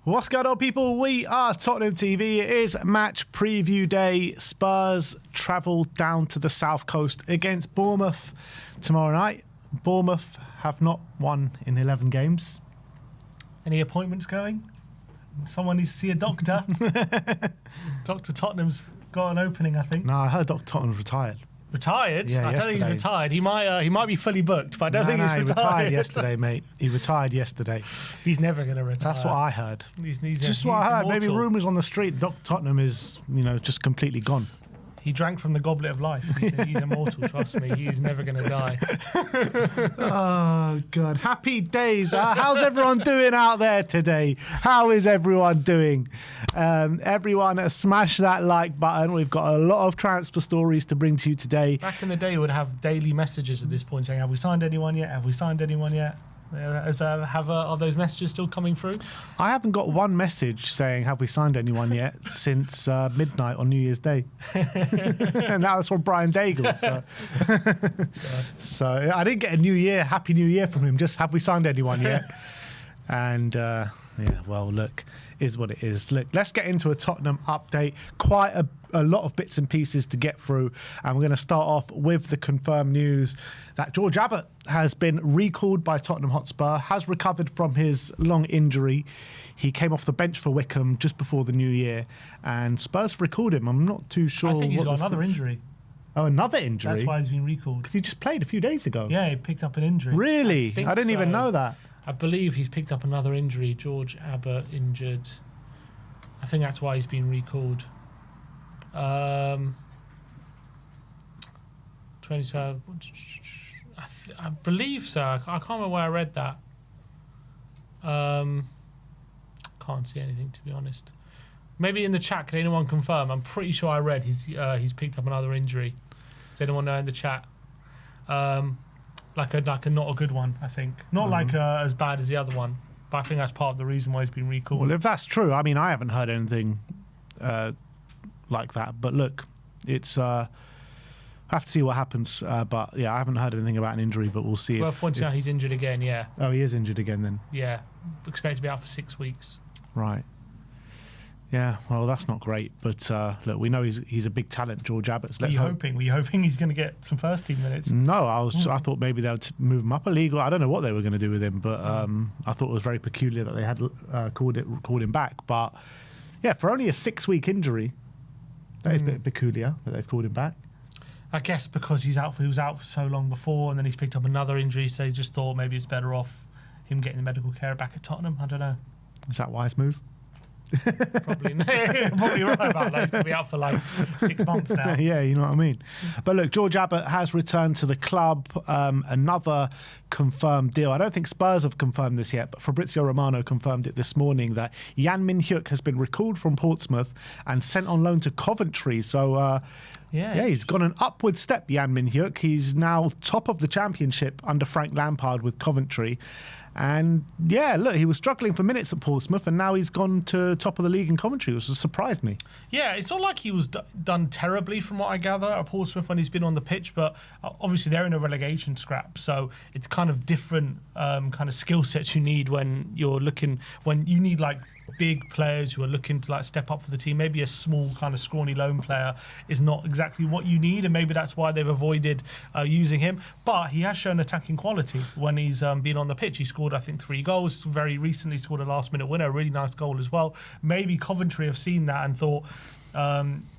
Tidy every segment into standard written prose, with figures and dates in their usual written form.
What's going on, people? We are Tottenham TV. It is match preview day. Spurs travel down to the south coast against Bournemouth tomorrow night. Bournemouth have not won in 11 games. Any appointments going? Someone needs to see a doctor. Dr. Tottenham's got an opening, I think. No, I heard Dr. Tottenham's retired. Retired? Yeah, I don't think he's retired. He might be fully booked, but I don't think he's retired. He retired yesterday, mate. He retired yesterday. He's never going to retire. That's what I heard. He's just what I heard. Immortal. Maybe rumours on the street. Dr. Tottenham is, just completely gone. He drank from the goblet of life. He's immortal, trust me. He's never going to die. Oh, God. Happy days. How's everyone doing out there today? How is everyone doing? Everyone, smash that like button. We've got a lot of transfer stories to bring to you today. Back in the day, we would have daily messages at this point saying, have we signed anyone yet? Have we signed anyone yet? Are those messages still coming through? I haven't got one message saying have we signed anyone yet since midnight on New Year's Day. And that was from Brian Daigle. So I didn't get a Happy New Year from him, just have we signed anyone yet? And look, is what it is. Look, let's get into a Tottenham update. Quite a lot of bits and pieces to get through, and we're going to start off with the confirmed news that George Abbott has been recalled by Tottenham Hotspur, has recovered from his long injury. He came off the bench for Wickham just before the new year, and Spurs recalled him. I'm not too sure. I think he's got another injury. Oh, another injury? That's why he's been recalled. Because he just played a few days ago. Yeah, he picked up an injury. Really? I didn't even know that. I believe he's picked up another injury. George Abbott injured. I think that's why he's been recalled. 2012. I believe so. I can't remember where I read that. Can't see anything, to be honest. Maybe in the chat, can anyone confirm? I'm pretty sure I read he's picked up another injury. Does anyone know in the chat? Like a not a good one, I think. Not like as bad as the other one, but I think that's part of the reason why he's been recalled. Well, if that's true, I mean, I haven't heard anything like that. But look, it's I have to see what happens. But yeah, I haven't heard anything about an injury, but we'll see. Worth pointing out, he's injured again. Yeah. Oh, he is injured again then. Yeah, expected to be out for 6 weeks. Right. Yeah, well, that's not great. But look, we know he's a big talent, George Abbott. Were you hoping he's going to get some first team minutes? No, I thought maybe they would move him up a league. I don't know what they were going to do with him, but I thought it was very peculiar that they had called him back. But yeah, for only a 6-week injury, that is a bit peculiar that they've called him back. I guess because he was out for so long before, and then he's picked up another injury, so they just thought maybe it's better off him getting the medical care back at Tottenham. I don't know. Is that a wise move? Probably right about that. He's going to be out for like 6 months now. Yeah, you know what I mean. But look, George Abbott has returned to the club. Another confirmed deal. I don't think Spurs have confirmed this yet, but Fabrizio Romano confirmed it this morning that Jan Minhuk has been recalled from Portsmouth and sent on loan to Coventry. So yeah, he's gone an upward step, Jan Minhuk. He's now top of the Championship under Frank Lampard with Coventry. And yeah, look, he was struggling for minutes at Portsmouth, and now he's gone to top of the league in Coventry, which has surprised me. Yeah, it's not like he was done terribly from what I gather at Portsmouth when he's been on the pitch, but obviously they're in a relegation scrap, so it's kind of different kind of skill sets you need when you need like big players who are looking to like step up for the team. Maybe a small kind of scrawny lone player is not exactly what you need, and maybe that's why they've avoided using him. But he has shown attacking quality when he's been on the pitch. He scored, I think, 3 goals. Very recently scored a last-minute winner, a really nice goal as well. Maybe Coventry have seen that and thought,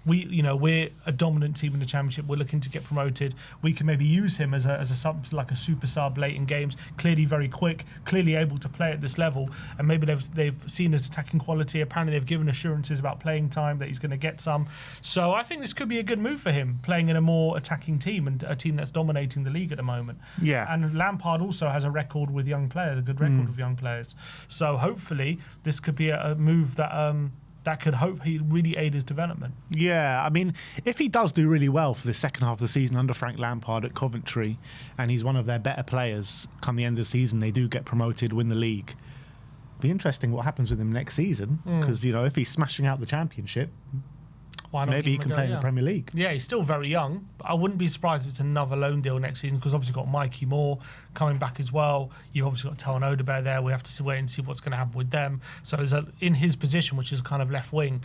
we're a dominant team in the Championship. We're looking to get promoted. We can maybe use him as a sub, like a super sub late in games. Clearly very quick, clearly able to play at this level, and maybe they've seen his attacking quality. Apparently they've given assurances about playing time, that he's going to get some. So I think this could be a good move for him, playing in a more attacking team and a team that's dominating the league at the moment. Yeah. And Lampard also has a record with young players, a good record with young players. So hopefully this could be a move that could hopefully really aid his development. Yeah, I mean, if he does do really well for the second half of the season under Frank Lampard at Coventry, and he's one of their better players come the end of the season, they do get promoted, win the league. Be interesting what happens with him next season, because if he's smashing out the Championship. why not? Maybe he can play in the Premier League. Yeah, he's still very young. But I wouldn't be surprised if it's another loan deal next season, because obviously you've got Mikey Moore coming back as well. You've obviously got Tel and Odebear there. We have to wait and see what's going to happen with them. So in his position, which is kind of left wing,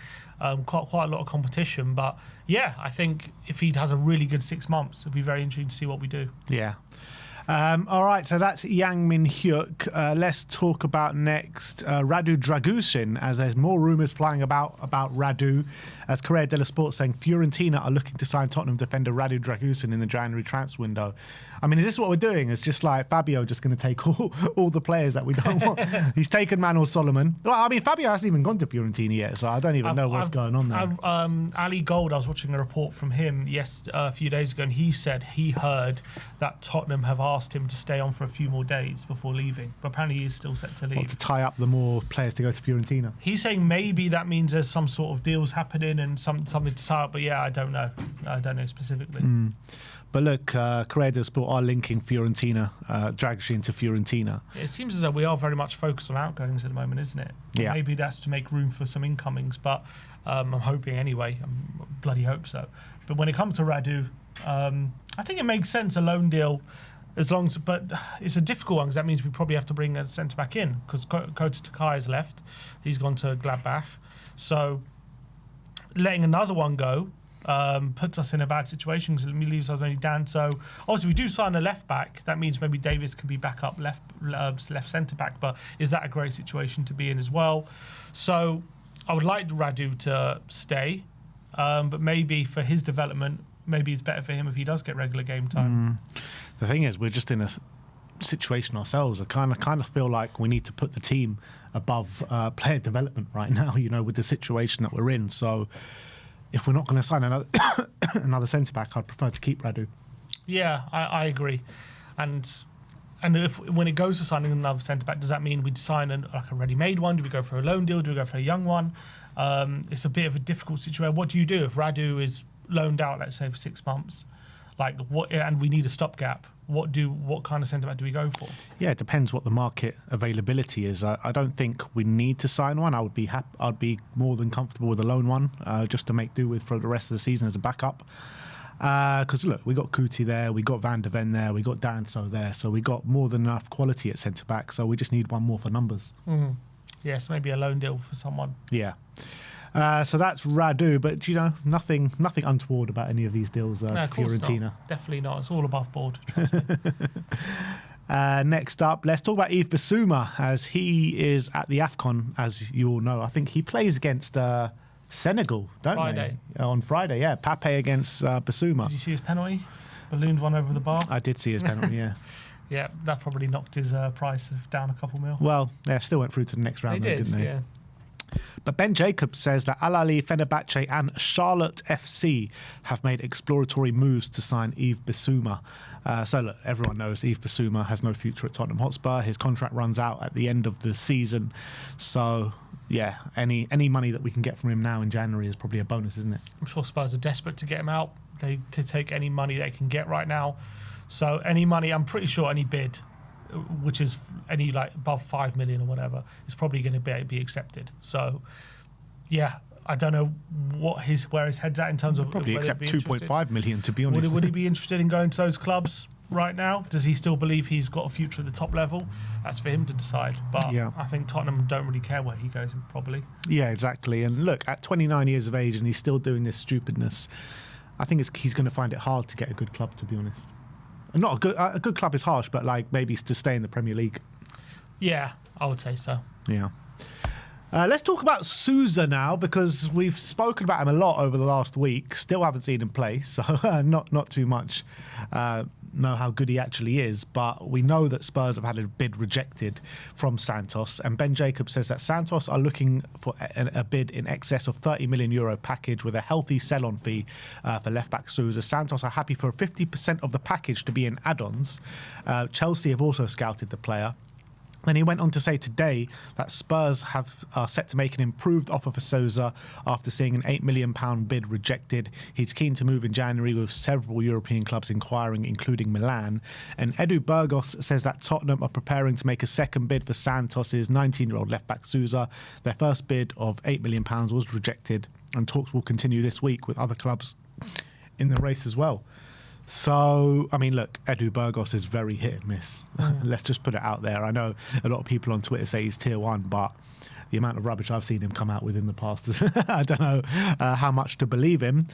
quite a lot of competition. But yeah, I think if he has a really good 6 months, it'll be very interesting to see what we do. Yeah. All right, so that's Yang Min-hyuk. Let's talk about next Radu Dragusen, as there's more rumours flying about Radu. As Corriere dello Sport saying Fiorentina are looking to sign Tottenham defender Radu Dragusen in the January transfer window. I mean, is this what we're doing? It's just like Fabio just going to take all the players that we don't want. He's taken Manuel Solomon. Well, I mean, Fabio hasn't even gone to Fiorentina yet, so I don't even know what's going on there. Ali Gold, I was watching a report from him a few days ago, and he said he heard that Tottenham have asked him to stay on for a few more days before leaving, but apparently he's still set to leave. To tie up the more players to go to Fiorentina. He's saying maybe that means there's some sort of deals happening and something to tie up, but yeah, I don't know. I don't know specifically. But look, Corriere dello Sport are linking Fiorentina, Dragusen to Fiorentina. It seems as though we are very much focused on outgoings at the moment, isn't it? Yeah. Maybe that's to make room for some incomings, but I'm hoping anyway. I bloody hope so. But when it comes to Radu, I think it makes sense, a loan deal, but it's a difficult one, because that means we probably have to bring a centre back in, because Kota Takai has left. He's gone to Gladbach. So letting another one go puts us in a bad situation, because it leaves us only Dan. So obviously we do sign a left back. That means maybe Davis can be back up left centre back. But is that a great situation to be in as well? So I would like Radu to stay, but maybe for his development, maybe it's better for him if he does get regular game time. The thing is, we're just in a situation ourselves. I kind of feel like we need to put the team above player development right now, with the situation that we're in. So if we're not going to sign another centre-back, I'd prefer to keep Radu. Yeah, I agree. And when it goes to signing another centre-back, does that mean we'd sign a ready-made one? Do we go for a loan deal? Do we go for a young one? It's a bit of a difficult situation. What do you do if Radu is loaned out, let's say, for 6 months? And we need a stopgap? What kind of centre-back do we go for? Yeah, it depends what the market availability is. I don't think we need to sign one. I'd be more than comfortable with a loan one, just to make do with for the rest of the season as a backup. Because look, we got Kuti there, we got Van der Ven there, we got Danso there, so we got more than enough quality at centre-back. So we just need one more for numbers. Yes, maybe a loan deal for someone. Yeah. So that's Radu, but nothing untoward about any of these deals to Fiorentina. Not. Definitely not. It's all above board. Next up, let's talk about Yves Bissouma, as he is at the AFCON, as you all know. I think he plays against Senegal, on Friday, yeah. Pape against Bissouma. Did you see his penalty? Ballooned one over the bar. I did see his penalty, yeah. Yeah, that probably knocked his price down a couple mil. Well, they still went through to the next round, didn't they? Yeah. But Ben Jacobs says that Al Ahly, Fenerbahce and Charlotte FC have made exploratory moves to sign Yves Bissouma. So look, everyone knows Yves Bissouma has no future at Tottenham Hotspur. His contract runs out at the end of the season. So yeah, any money that we can get from him now in January is probably a bonus, isn't it? I'm sure Spurs are desperate to get him out. To take any money they can get right now. So any money, I'm pretty sure any bid, which is any above 5 million or whatever, is probably going to be accepted. So, yeah, I don't know where his head's at in terms of probably accept 2.5 million, to be honest. Would he be interested in going to those clubs right now? Does he still believe he's got a future at the top level? That's for him to decide. But yeah. I think Tottenham don't really care where he goes, probably. Yeah, exactly. And look, at 29 years of age and he's still doing this stupidness, I think he's going to find it hard to get a good club, to be honest. Not a good club is harsh, but maybe to stay in the Premier League. Yeah, I would say so. Yeah. Let's talk about Souza now, because we've spoken about him a lot over the last week. Still haven't seen him play, so not too much know how good he actually is. But we know that Spurs have had a bid rejected from Santos, and Ben Jacobs says that Santos are looking for a bid in excess of €30 million package with a healthy sell-on fee for left-back Souza. Santos are happy for 50% of the package to be in add-ons. Chelsea have also scouted the player. Then he went on to say today that Spurs are set to make an improved offer for Souza after seeing an £8 million bid rejected. He's keen to move in January with several European clubs inquiring, including Milan. And Edu Burgos says that Tottenham are preparing to make a second bid for Santos' 19-year-old left-back Souza. Their first bid of £8 million was rejected, and talks will continue this week with other clubs in the race as well. So, I mean, look, Edu Burgos is very hit and miss. Let's just put it out there. I know a lot of people on Twitter say he's tier 1, but the amount of rubbish I've seen him come out with in the past, I don't know how much to believe him.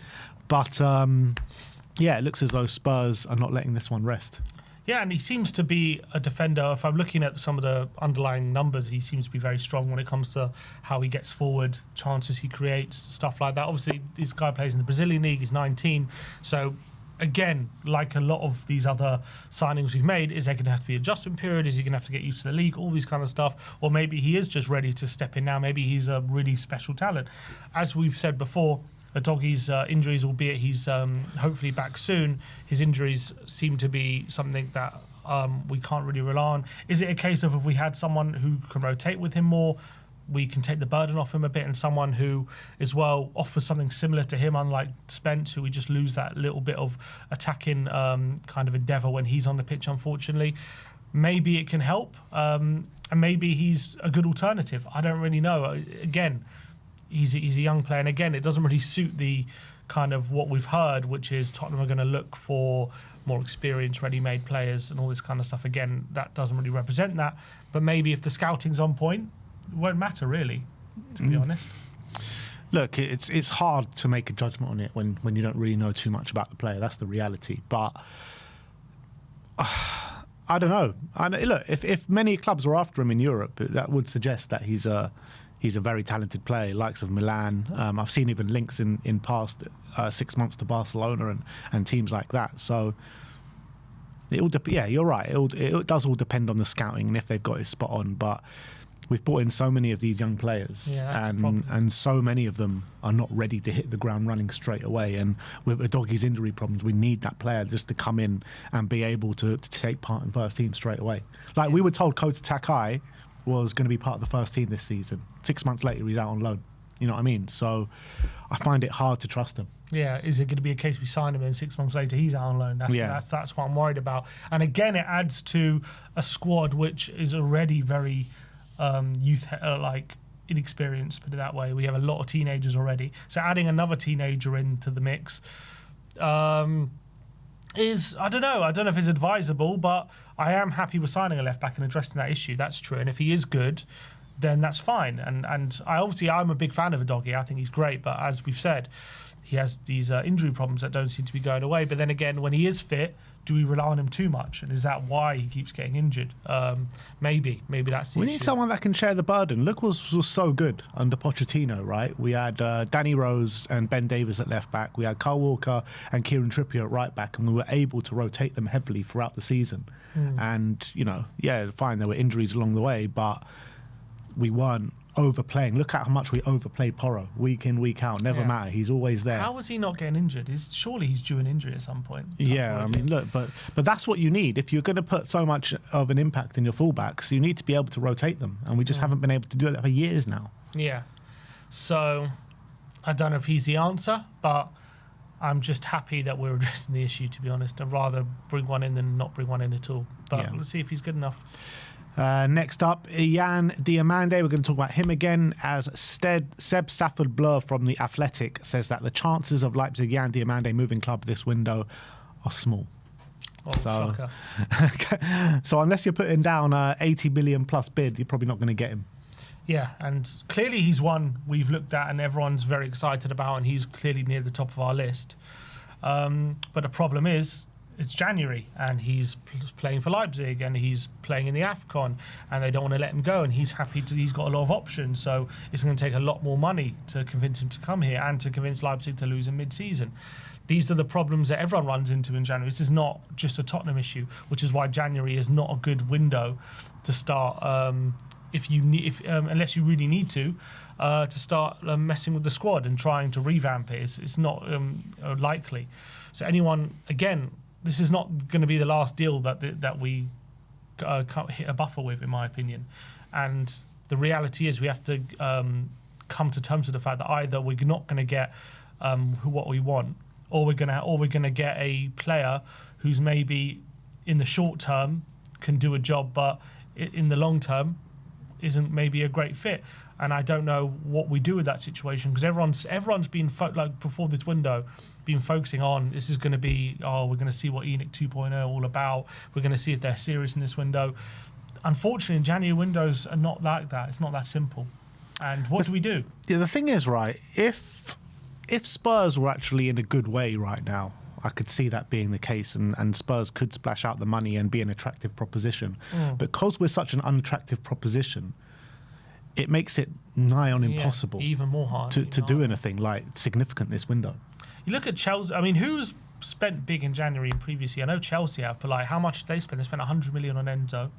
But, yeah, it looks as though Spurs are not letting this one rest. Yeah, and he seems to be a defender. If I'm looking at some of the underlying numbers, he seems to be very strong when it comes to how he gets forward, chances he creates, stuff like that. Obviously, this guy plays in the Brazilian League. He's 19, so... Again, like a lot of these other signings we've made, is there going to have to be an adjustment period? Is he going to have to get used to the league? All these kind of stuff. Or maybe he is just ready to step in now. Maybe he's a really special talent. As we've said before, the doggy's injuries, albeit he's hopefully back soon, his injuries seem to be something that we can't really rely on. Is it a case of if we had someone who can rotate with him more, we can take the burden off him a bit, and someone who as well offers something similar to him, unlike Spence, who we just lose that little bit of attacking kind of endeavour when he's on the pitch, unfortunately. Maybe it can help, and maybe he's a good alternative. I don't really know. Again, he's a young player, and again, it doesn't really suit the kind of what we've heard, which is Tottenham are going to look for more experienced, ready-made players and all this kind of stuff. Again, that doesn't really represent that, but maybe if the scouting's on point, it won't matter really, to be honest. Look, it's hard to make a judgment on it when you don't really know too much about the player. That's the reality. But I don't know. Look, if many clubs were after him in Europe, that would suggest that he's a very talented player, likes of Milan. I've seen even links in past 6 months to Barcelona and teams like that. So yeah, you're right. It does all depend on the scouting and if they've got it spot on. But we've brought in so many of these young players, and so many of them are not ready to hit the ground running straight away. And with a doggy's injury problems, we need that player just to come in and be able to take part in first team straight away. Like we were told Kota Takai was going to be part of the first team this season. 6 months later, he's out on loan. You know what I mean? So I find it hard to trust him. Yeah, is it going to be a case we sign him and 6 months later he's out on loan? That's what I'm worried about. And again, it adds to a squad which is already very... youth inexperienced, put it that way. We have a lot of teenagers already, so adding another teenager into the mix is I don't know if it's advisable, but I am happy with signing a left back and addressing that issue. That's true, and if he is good, then that's fine. And I'm a big fan of a doggy. I think he's great, but as we've said, he has these injury problems that don't seem to be going away. But then again, when he is fit, do we rely on him too much? And is that why he keeps getting injured? Maybe that's the issue. We need someone that can share the burden. Look, was so good under Pochettino, right? We had Danny Rose and Ben Davies at left back. We had Kyle Walker and Kieran Trippier at right back, and we were able to rotate them heavily throughout the season. And, fine, there were injuries along the way, but we weren't overplaying. Look at how much we overplayed Porro week in, week out. Never matter. He's always there. How was he not getting injured? Surely he's due an injury at some point. Look, but that's what you need. If you're going to put so much of an impact in your fullbacks, you need to be able to rotate them. And we just haven't been able to do that for years now. Yeah. So I don't know if he's the answer, but I'm just happy that we're addressing the issue, to be honest. I'd rather bring one in than not bring one in at all. But let's see if he's good enough. Next up, Yann Diomande. We're going to talk about him again, as Seb Safford Blur from The Athletic says that the chances of Leipzig Yann Diomande moving club this window are small. Shocker. So unless you're putting down a 80 million plus bid, you're probably not going to get him. Yeah, and clearly he's one we've looked at and everyone's very excited about, and he's clearly near the top of our list. But the problem is, it's January and he's playing for Leipzig and he's playing in the AFCON and they don't want to let him go, and he's he's got a lot of options, so it's going to take a lot more money to convince him to come here and to convince Leipzig to lose him mid-season. These are the problems that everyone runs into in January. This is not just a Tottenham issue, which is why January is not a good window to start unless you really need to start messing with the squad and trying to revamp it. It's not likely. So anyone, again, this is not going to be the last deal that we hit a buffer with, in my opinion. And the reality is we have to come to terms with the fact that either we're not going to get what we want, or we're gonna get a player who's maybe in the short term can do a job, but in the long term isn't maybe a great fit. And I don't know what we do with that situation, because everyone's been like before this window been focusing on this is going to be we're going to see what ENIC 2.0 all about. We're going to see if they're serious in this window. Unfortunately, January windows are not like that. It's not that simple. And what do we do? Yeah, the thing is, right, if Spurs were actually in a good way right now, I could see that being the case, and Spurs could splash out the money and be an attractive proposition. Because we're such an unattractive proposition, it makes it nigh on impossible, even more hard to do anything like significant this window. You look at Chelsea. I mean, who's spent big in January in previous year? I know Chelsea have, but like, how much did they spend? They spent 100 million on Enzo.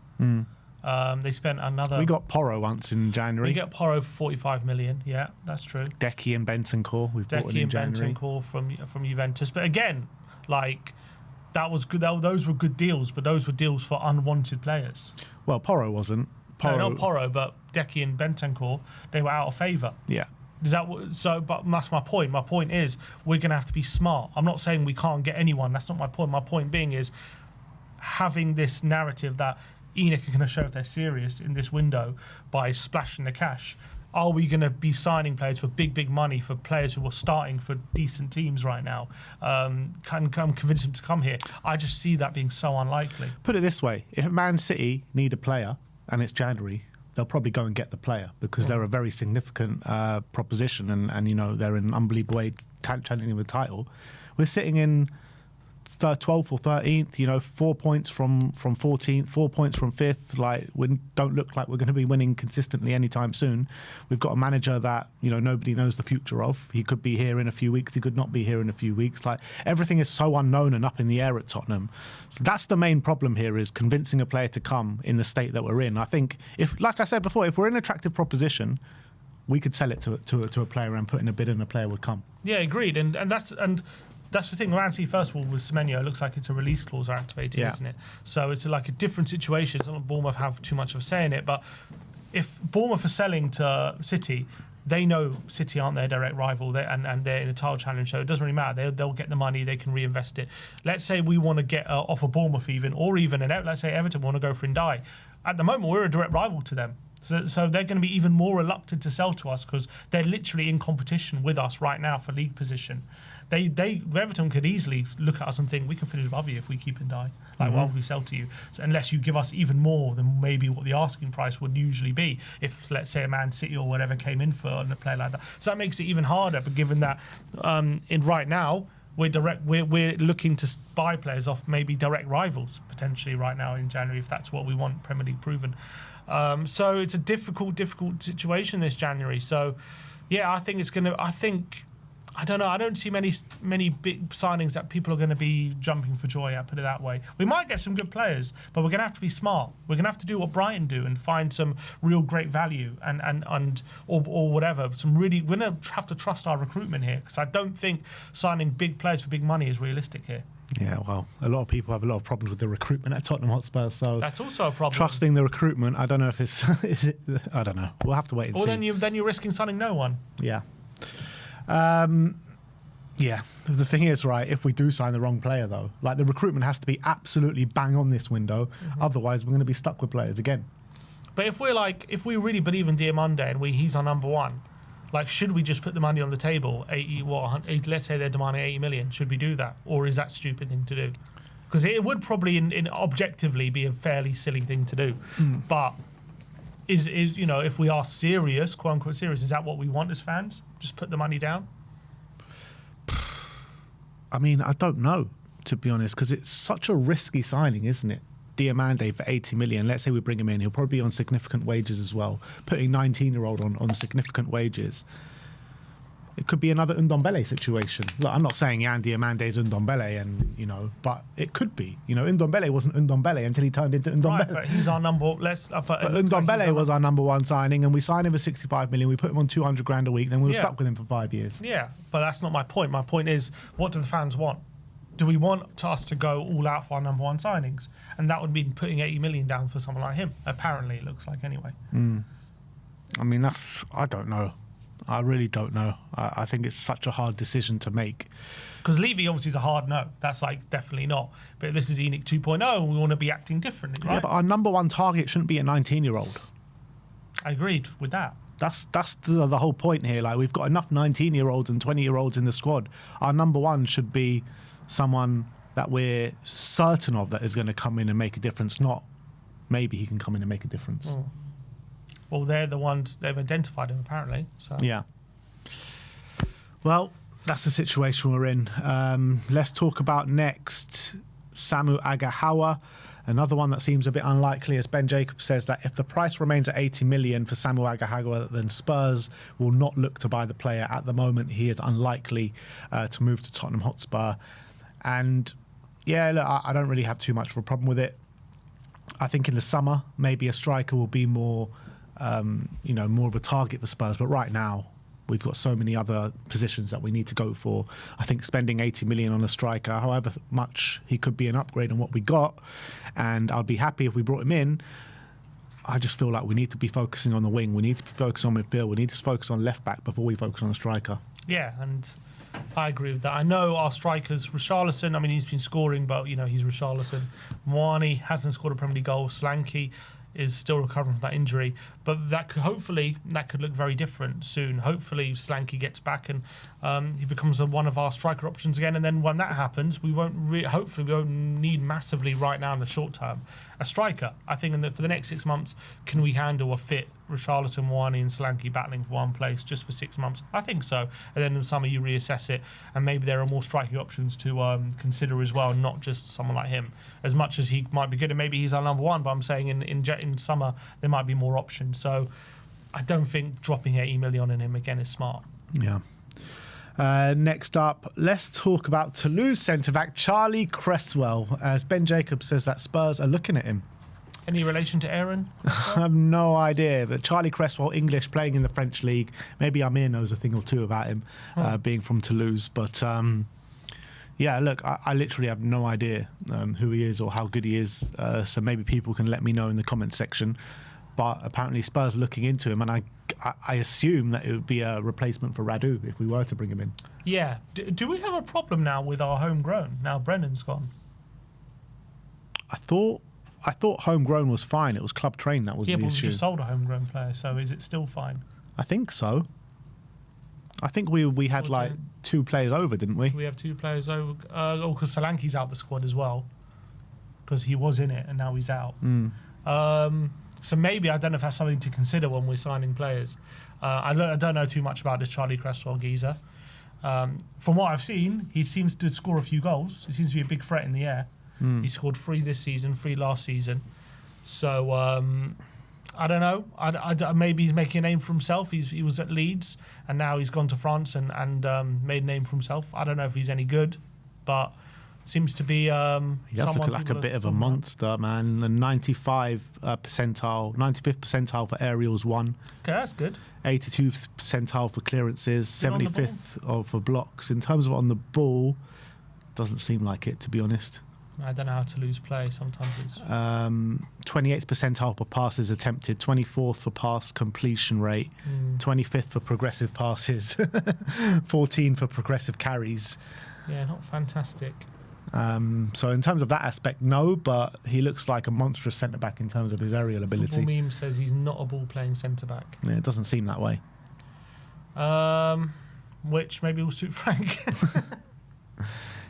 They spent another. We got Porro once in January. We got Porro for 45 million. Yeah, that's true. Decky and Bentancur, we've bought in January. Bentancur from Juventus. But again, like, that was good. Those were good deals, but those were deals for unwanted players. Well, Porro wasn't. No, not Porro, but Decky and Bentancur, they were out of favour. Yeah. But that's my point. My point is we're going to have to be smart. I'm not saying we can't get anyone. That's not my point. My point being is having this narrative that ENIC are going to show if they're serious in this window by splashing the cash. Are we going to be signing players for big money for players who are starting for decent teams right now? Can convince them to come here? I just see that being so unlikely. Put it this way: if Man City need a player and it's January, they'll probably go and get the player because they're a very significant proposition, and you know they're in an unbelievable way challenging the title. We're sitting in 12th or 13th, you know, 4 points from 14th, 4 points from 5th. Like, we don't look like we're going to be winning consistently anytime soon. We've got a manager that, you know, nobody knows the future of. He could be here in a few weeks. He could not be here in a few weeks. Like, everything is so unknown and up in the air at Tottenham. So that's the main problem here, is convincing a player to come in the state that we're in. I think, if, like I said before, if we're an attractive proposition, we could sell it to a player and put in a bid and a player would come. Yeah, agreed. And that's the thing. Man City, first of all, with Semenyo, it looks like it's a release clause are activated, isn't it? So it's like a different situation. It's not like Bournemouth have too much of a say in it, but if Bournemouth are selling to City, they know City aren't their direct rival, and they're in a title challenge, so it doesn't really matter. They'll get the money, they can reinvest it. Let's say we want to get off of Bournemouth let's say Everton want to go for Ndai. At the moment, we're a direct rival to them. So they're going to be even more reluctant to sell to us because they're literally in competition with us right now for league position. Everton could easily look at us and think we can finish above you if we keep Ndai. Like, why would we sell to you? So unless you give us even more than maybe what the asking price would usually be if, let's say, a Man City or whatever came in for a player like that. So that makes it even harder. But given that right now we're looking to buy players off maybe direct rivals potentially right now in January, if that's what we want, Premier League proven. So it's a difficult situation this January. So yeah, I think it's going to. I don't know. I don't see many big signings that people are going to be jumping for joy at, put it that way. We might get some good players, but we're going to have to be smart. We're going to have to do what Brighton do and find some real great value or whatever. We're going to have to trust our recruitment here, because I don't think signing big players for big money is realistic here. Yeah, well, a lot of people have a lot of problems with the recruitment at Tottenham Hotspur, so that's also a problem. Trusting the recruitment, I don't know if it's. I don't know. We'll have to wait and see. Or then you're risking signing no one. Yeah. Yeah, the thing is, right, if we do sign the wrong player, though, like, the recruitment has to be absolutely bang on this window. Otherwise, we're going to be stuck with players again. But if we really believe in Diamande and he's our number one, like, should we just put the money on the table? Let's say they're demanding 80 million. Should we do that? Or is that a stupid thing to do? Because it would probably, in objectively, be a fairly silly thing to do. But is if we are serious, quote unquote serious, is that what we want as fans? Just put the money down? I mean, I don't know, to be honest, because it's such a risky signing, isn't it? Diamande for 80 million. Let's say we bring him in. He'll probably be on significant wages as well. Putting 19-year-old on significant wages. It could be another Ndombele situation. Look, I'm not saying Yan Diamande is Ndombele, but it could be. Ndombele wasn't Ndombele until he turned into Ndombele. Right, but he's our number. But Ndombele was our number one signing, and we signed him for 65 million. We put him on 200 grand a week, then we were stuck with him for 5 years. Yeah, but that's not my point. My point is, what do the fans want? do we want us to go all out for our number one signings? And that would mean putting 80 million down for someone like him. Apparently, it looks like anyway. I mean, I don't know. I really don't know. I think it's such a hard decision to make. Because Levy obviously is a hard no. That's like definitely not. But this is ENIC 2.0 and we want to be acting differently, right? Yeah, but our number one target shouldn't be a 19-year-old. I agreed with that. That's the whole point here. Like, we've got enough 19-year-olds and 20-year-olds in the squad. Our number one should be someone that we're certain of that is going to come in and make a difference, not maybe he can come in and make a difference. Well, they're the ones, they've identified him apparently. So. Yeah. Well, that's the situation we're in. Let's talk about next Samu Aghehowa. Another one that seems a bit unlikely, as Ben Jacobs says, that if the price remains at 80 million for Samu Aghehowa, then Spurs will not look to buy the player. At the moment, he is unlikely to move to Tottenham Hotspur. And yeah, look, I don't really have too much of a problem with it. I think in the summer, maybe a striker will be more, more of a target for Spurs. But right now, we've got so many other positions that we need to go for. I think spending 80 million on a striker, however much he could be an upgrade on what we got, and I'd be happy if we brought him in. I just feel like we need to be focusing on the wing. We need to be focusing on midfield. We need to focus on left back before we focus on a striker. Yeah, and I agree with that. I know our strikers, Richarlison, I mean, he's been scoring, but, he's Richarlison. Moani hasn't scored a Premier League goal. Solanke is still recovering from that injury, but that could look very different soon. Hopefully Solanke gets back and he becomes one of our striker options again, and then when that happens, hopefully we won't need massively right now in the short term a striker. I think for the next 6 months, can we handle a fit Richarlison, Moani and Solanke battling for one place just for 6 months? I think so. And then in the summer you reassess it, and maybe there are more striking options to consider as well, not just someone like him. As much as he might be good, and maybe he's our number one, but I'm saying in summer there might be more options. So I don't think dropping 80 million on him again is smart. Yeah. Next up, let's talk about Toulouse centre-back Charlie Cresswell, as Ben Jacobs says that Spurs are looking at him. Any relation to Aaron? I have no idea, but Charlie Cresswell, English, playing in the French league. Maybe Amir knows a thing or two about him, being from Toulouse. But yeah, look, I literally have no idea who he is or how good he is. So maybe people can let me know in the comments section. But apparently Spurs are looking into him, and I assume that it would be a replacement for Radu if we were to bring him in. Yeah. Do we have a problem now with our homegrown, now Brennan's gone? I thought homegrown was fine. It was club trained that was the issue. Yeah, but we just sold a homegrown player, so is it still fine? I think so. I think we had like 2 players over, didn't we? We have 2 players over. Because Solanke's out the squad as well, because he was in it and now he's out. So maybe, I don't know if that's something to consider when we're signing players. I don't know too much about this Charlie Cresswell geezer. From what I've seen, he seems to score a few goals. He seems to be a big threat in the air. He scored 3 this season, 3 last season. So I don't know. Maybe he's making a name for himself. He was at Leeds and now he's gone to France and made a name for himself. I don't know if he's any good, but seems to be. He does look like a bit of a monster, man. The 95th percentile for aerials 1. Okay, that's good. 82th percentile for clearances, 75th for blocks. In terms of on the ball, doesn't seem like it, to be honest. I don't know how to lose play. Sometimes it's 28th percentile for passes attempted, 24th for pass completion rate, 25th for progressive passes, 14th for progressive carries. Yeah, not fantastic. So in terms of that aspect, no, but he looks like a monstrous centre-back in terms of his aerial ability. Football Meme says he's not a ball-playing centre-back. Yeah, it doesn't seem that way. Which maybe will suit Frank.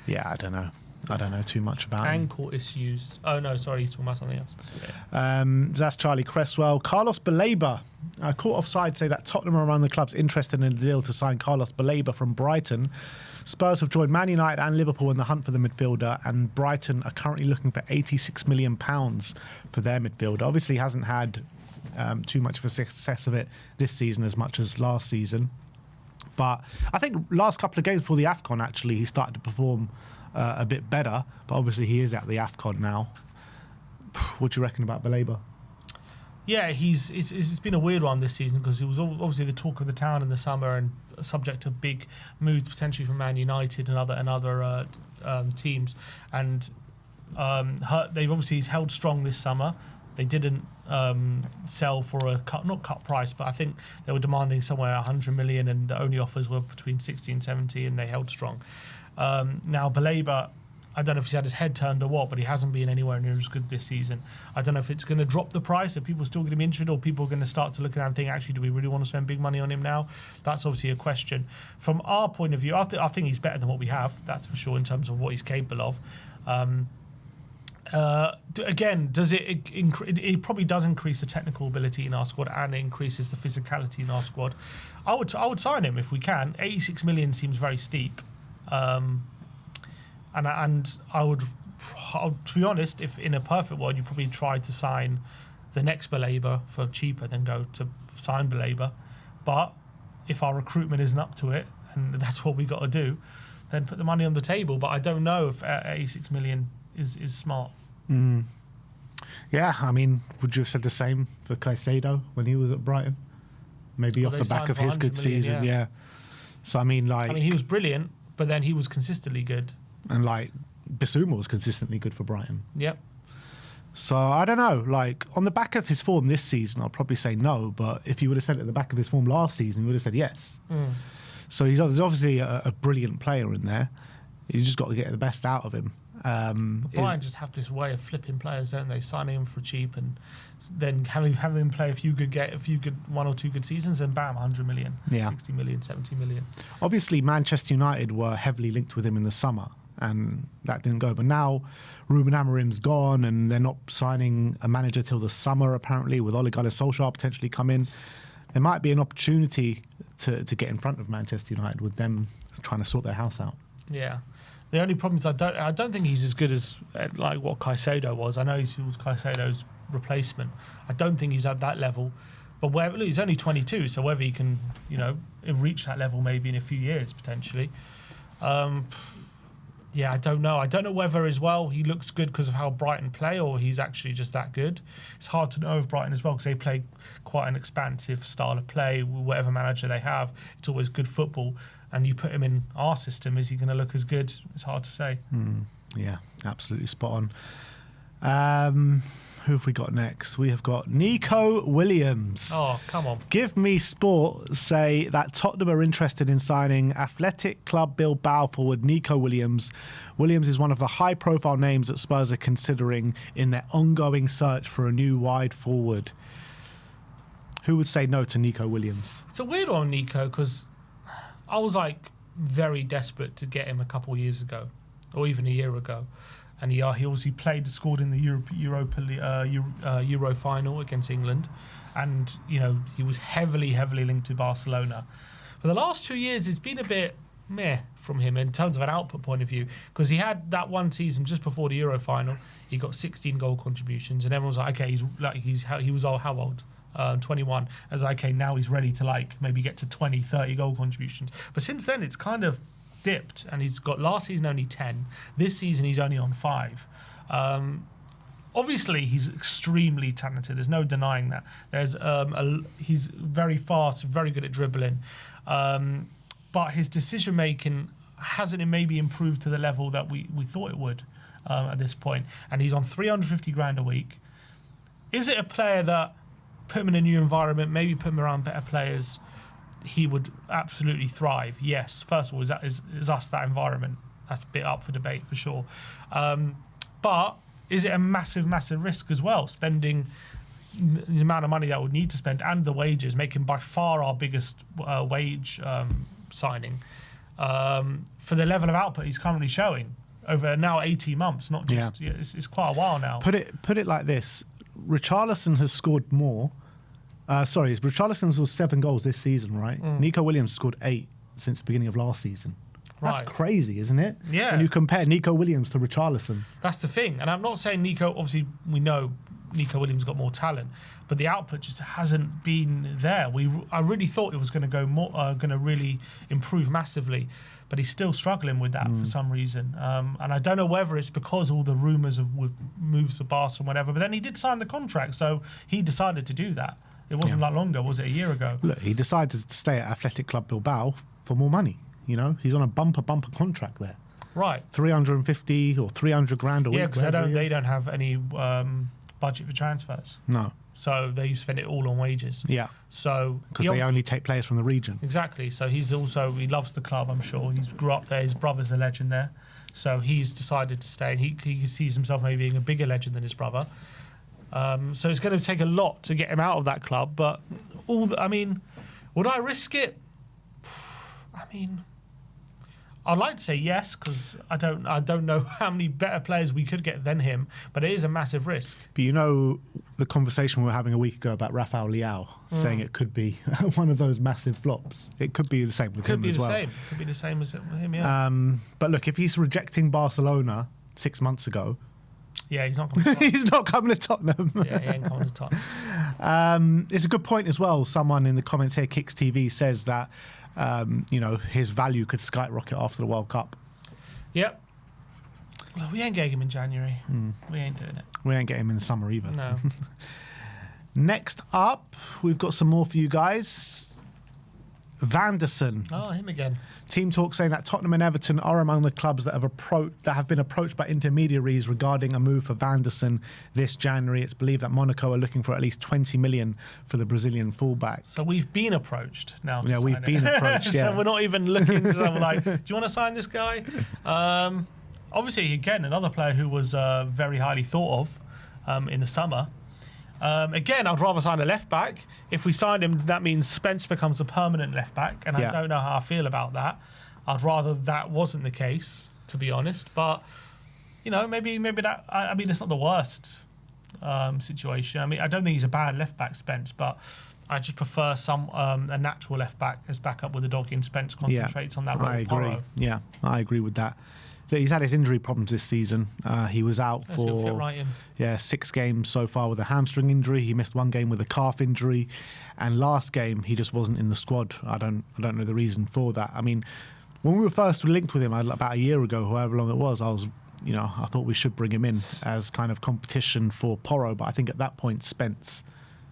Yeah, I don't know. I don't know too much about him. Ankle issues. Oh, no, sorry, he's talking about something else. Yeah. That's Charlie Cresswell. Carlos Baleba. Court offside say that Tottenham are among the clubs interested in a deal to sign Carlos Baleba from Brighton. Spurs have joined Man United and Liverpool in the hunt for the midfielder, and Brighton are currently looking for £86 million for their midfielder. Obviously, he hasn't had too much of a success of it this season as much as last season. But I think last couple of games before the AFCON, actually, he started to perform a bit better. But obviously, he is at the AFCON now. What do you reckon about Baleba? Yeah, it's been a weird one this season because he was obviously the talk of the town in the summer and subject to big moves potentially from Man United and other teams, and they've obviously held strong this summer. They didn't sell for not cut price, but I think they were demanding somewhere 100 million, and the only offers were between 60 and 70, and they held strong. Now Baleba, I don't know if he's had his head turned or what, but he hasn't been anywhere near as good this season. I don't know if it's going to drop the price, are people still going to be interested, or people are going to start to look at it and think, actually, do we really want to spend big money on him now? That's obviously a question. From our point of view, I think he's better than what we have, that's for sure, in terms of what he's capable of. Again, does it probably does increase the technical ability in our squad, and it increases the physicality in our squad. I would sign him if we can. 86 million seems very steep. And I would, to be honest, if in a perfect world, you probably try to sign the next Baleba for cheaper than go to sign Baleba. But if our recruitment isn't up to it, and that's what we got to do, then put the money on the table. But I don't know if 86 million is smart. Yeah, I mean, would you have said the same for Caicedo when he was at Brighton? Maybe off the back of his good season, yeah. So, I mean, he was brilliant, but then he was consistently good. And Bissouma was consistently good for Brighton. Yep. So I don't know. On the back of his form this season, I'll probably say no. But if you would have said it at the back of his form last season, you would have said yes. So there's obviously a brilliant player in there. You just got to get the best out of him. Brighton just have this way of flipping players, don't they? Signing them for cheap and then having them play a few good 1 or 2 good seasons, and bam, 100 million, 60 million, 70 million. Obviously, Manchester United were heavily linked with him in the summer, and that didn't go. But now Ruben Amorim's gone, and they're not signing a manager till the summer, apparently, with Ole Gunnar Solskjaer potentially come in. There might be an opportunity to get in front of Manchester United with them trying to sort their house out. Yeah. The only problem is I don't think he's as good as what Caicedo was. I know he was Caicedo's replacement. I don't think he's at that level. But he's only 22, so whether he can, reach that level maybe in a few years potentially. Yeah, I don't know. I don't know whether as well he looks good because of how Brighton play, or he's actually just that good. It's hard to know of Brighton as well, because they play quite an expansive style of play. Whatever manager they have, it's always good football. And you put him in our system, is he going to look as good? It's hard to say. Yeah, absolutely spot on. Who have we got next? We have got Nico Williams. Oh, come on. Give Me Sport say that Tottenham are interested in signing Athletic Club Bilbao forward Nico Williams. Williams is one of the high-profile names that Spurs are considering in their ongoing search for a new wide forward. Who would say no to Nico Williams? It's a weird one, Nico, because I was very desperate to get him a couple of years ago, or even a year ago. And he obviously scored in the Euro final against England, and he was heavily linked to Barcelona. For the last 2 years, it's been a bit meh from him in terms of an output point of view, because he had that one season just before the Euro final. He got 16 goal contributions, and everyone was like, okay, he was how old? 21. As okay, now he's ready to maybe get to 20, 30 goal contributions. But since then, it's kind of dipped, and he's got last season only 10. This season he's only on 5. Obviously he's extremely talented. There's no denying that. He's very fast, very good at dribbling, but his decision making hasn't maybe improved to the level that we thought it would at this point. And he's on 350 grand a week. Is it a player that put him in a new environment, maybe put him around better players, he would absolutely thrive? Yes. First of all, is us that environment? That's a bit up for debate for sure. But is it a massive risk as well, spending the amount of money that we need to spend and the wages, making by far our biggest wage signing for the level of output he's currently showing over now 18 months, not just, it's quite a while now. Put it like this. Richarlison has scored more. Richarlison scored 7 goals this season, right? Nico Williams scored 8 since the beginning of last season. That's crazy, isn't it? Yeah. When you compare Nico Williams to Richarlison. That's the thing. And I'm not saying Nico, obviously we know Nico Williams got more talent, but the output just hasn't been there. I really thought it was going to go more, going to really improve massively, but he's still struggling with that for some reason. And I don't know whether it's because all the rumours of moves to Barca and whatever, but then he did sign the contract, so he decided to do that. It wasn't that long ago, was it? A year ago? Look, he decided to stay at Athletic Club Bilbao for more money. He's on a bumper contract there. Right. 350 or 300 grand a week. Yeah, because they don't have any budget for transfers. No. So they spend it all on wages. Yeah. So because they only take players from the region. Exactly. So he loves the club, I'm sure. He grew up there. His brother's a legend there. So he's decided to stay. And he sees himself maybe being a bigger legend than his brother. So it's going to take a lot to get him out of that club. But would I risk it? I mean, I'd like to say yes, because I don't know how many better players we could get than him, but it is a massive risk. But you know the conversation we were having a week ago about Rafael Leao saying it could be one of those massive flops. It could be the same with him as well. Could be the same as him, yeah. But look, if he's rejecting Barcelona 6 months ago, yeah, he's not coming to Tottenham. He's not coming to Tottenham. Yeah, he ain't coming to Tottenham. It's a good point as well. Someone in the comments here, Kicks TV, says that his value could skyrocket after the World Cup. Yep. Well, we ain't getting him in January. We ain't doing it. We ain't getting him in the summer either. No. Next up, we've got some more for you guys. Vanderson. Oh, him again. Team Talk saying that Tottenham and Everton are among the clubs that have been approached by intermediaries regarding a move for Vanderson this January. It's believed that Monaco are looking for at least 20 million for the Brazilian fullback. So we've been approached now. Yeah, we've been approached. Yeah. So we're not even looking to someone like, do you want to sign this guy? Obviously, again, another player who was very highly thought of in the summer. Again, I'd rather sign a left back. If we signed him, that means Spence becomes a permanent left back, and I don't know how I feel about that. I'd rather that wasn't the case, to be honest. But maybe that. I mean, it's not the worst situation. I mean, I don't think he's a bad left back, Spence, but I just prefer a natural left back as backup with the dog in. Spence concentrates on that role. I agree. Yeah, I agree with that. He's had his injury problems this season. He was out for 6 games so far with a hamstring injury. He missed 1 game with a calf injury, and last game he just wasn't in the squad. I don't know the reason for that. I mean, when we were first linked with him about a year ago, however long it was, I thought we should bring him in as kind of competition for Porro. But I think at that point, Spence,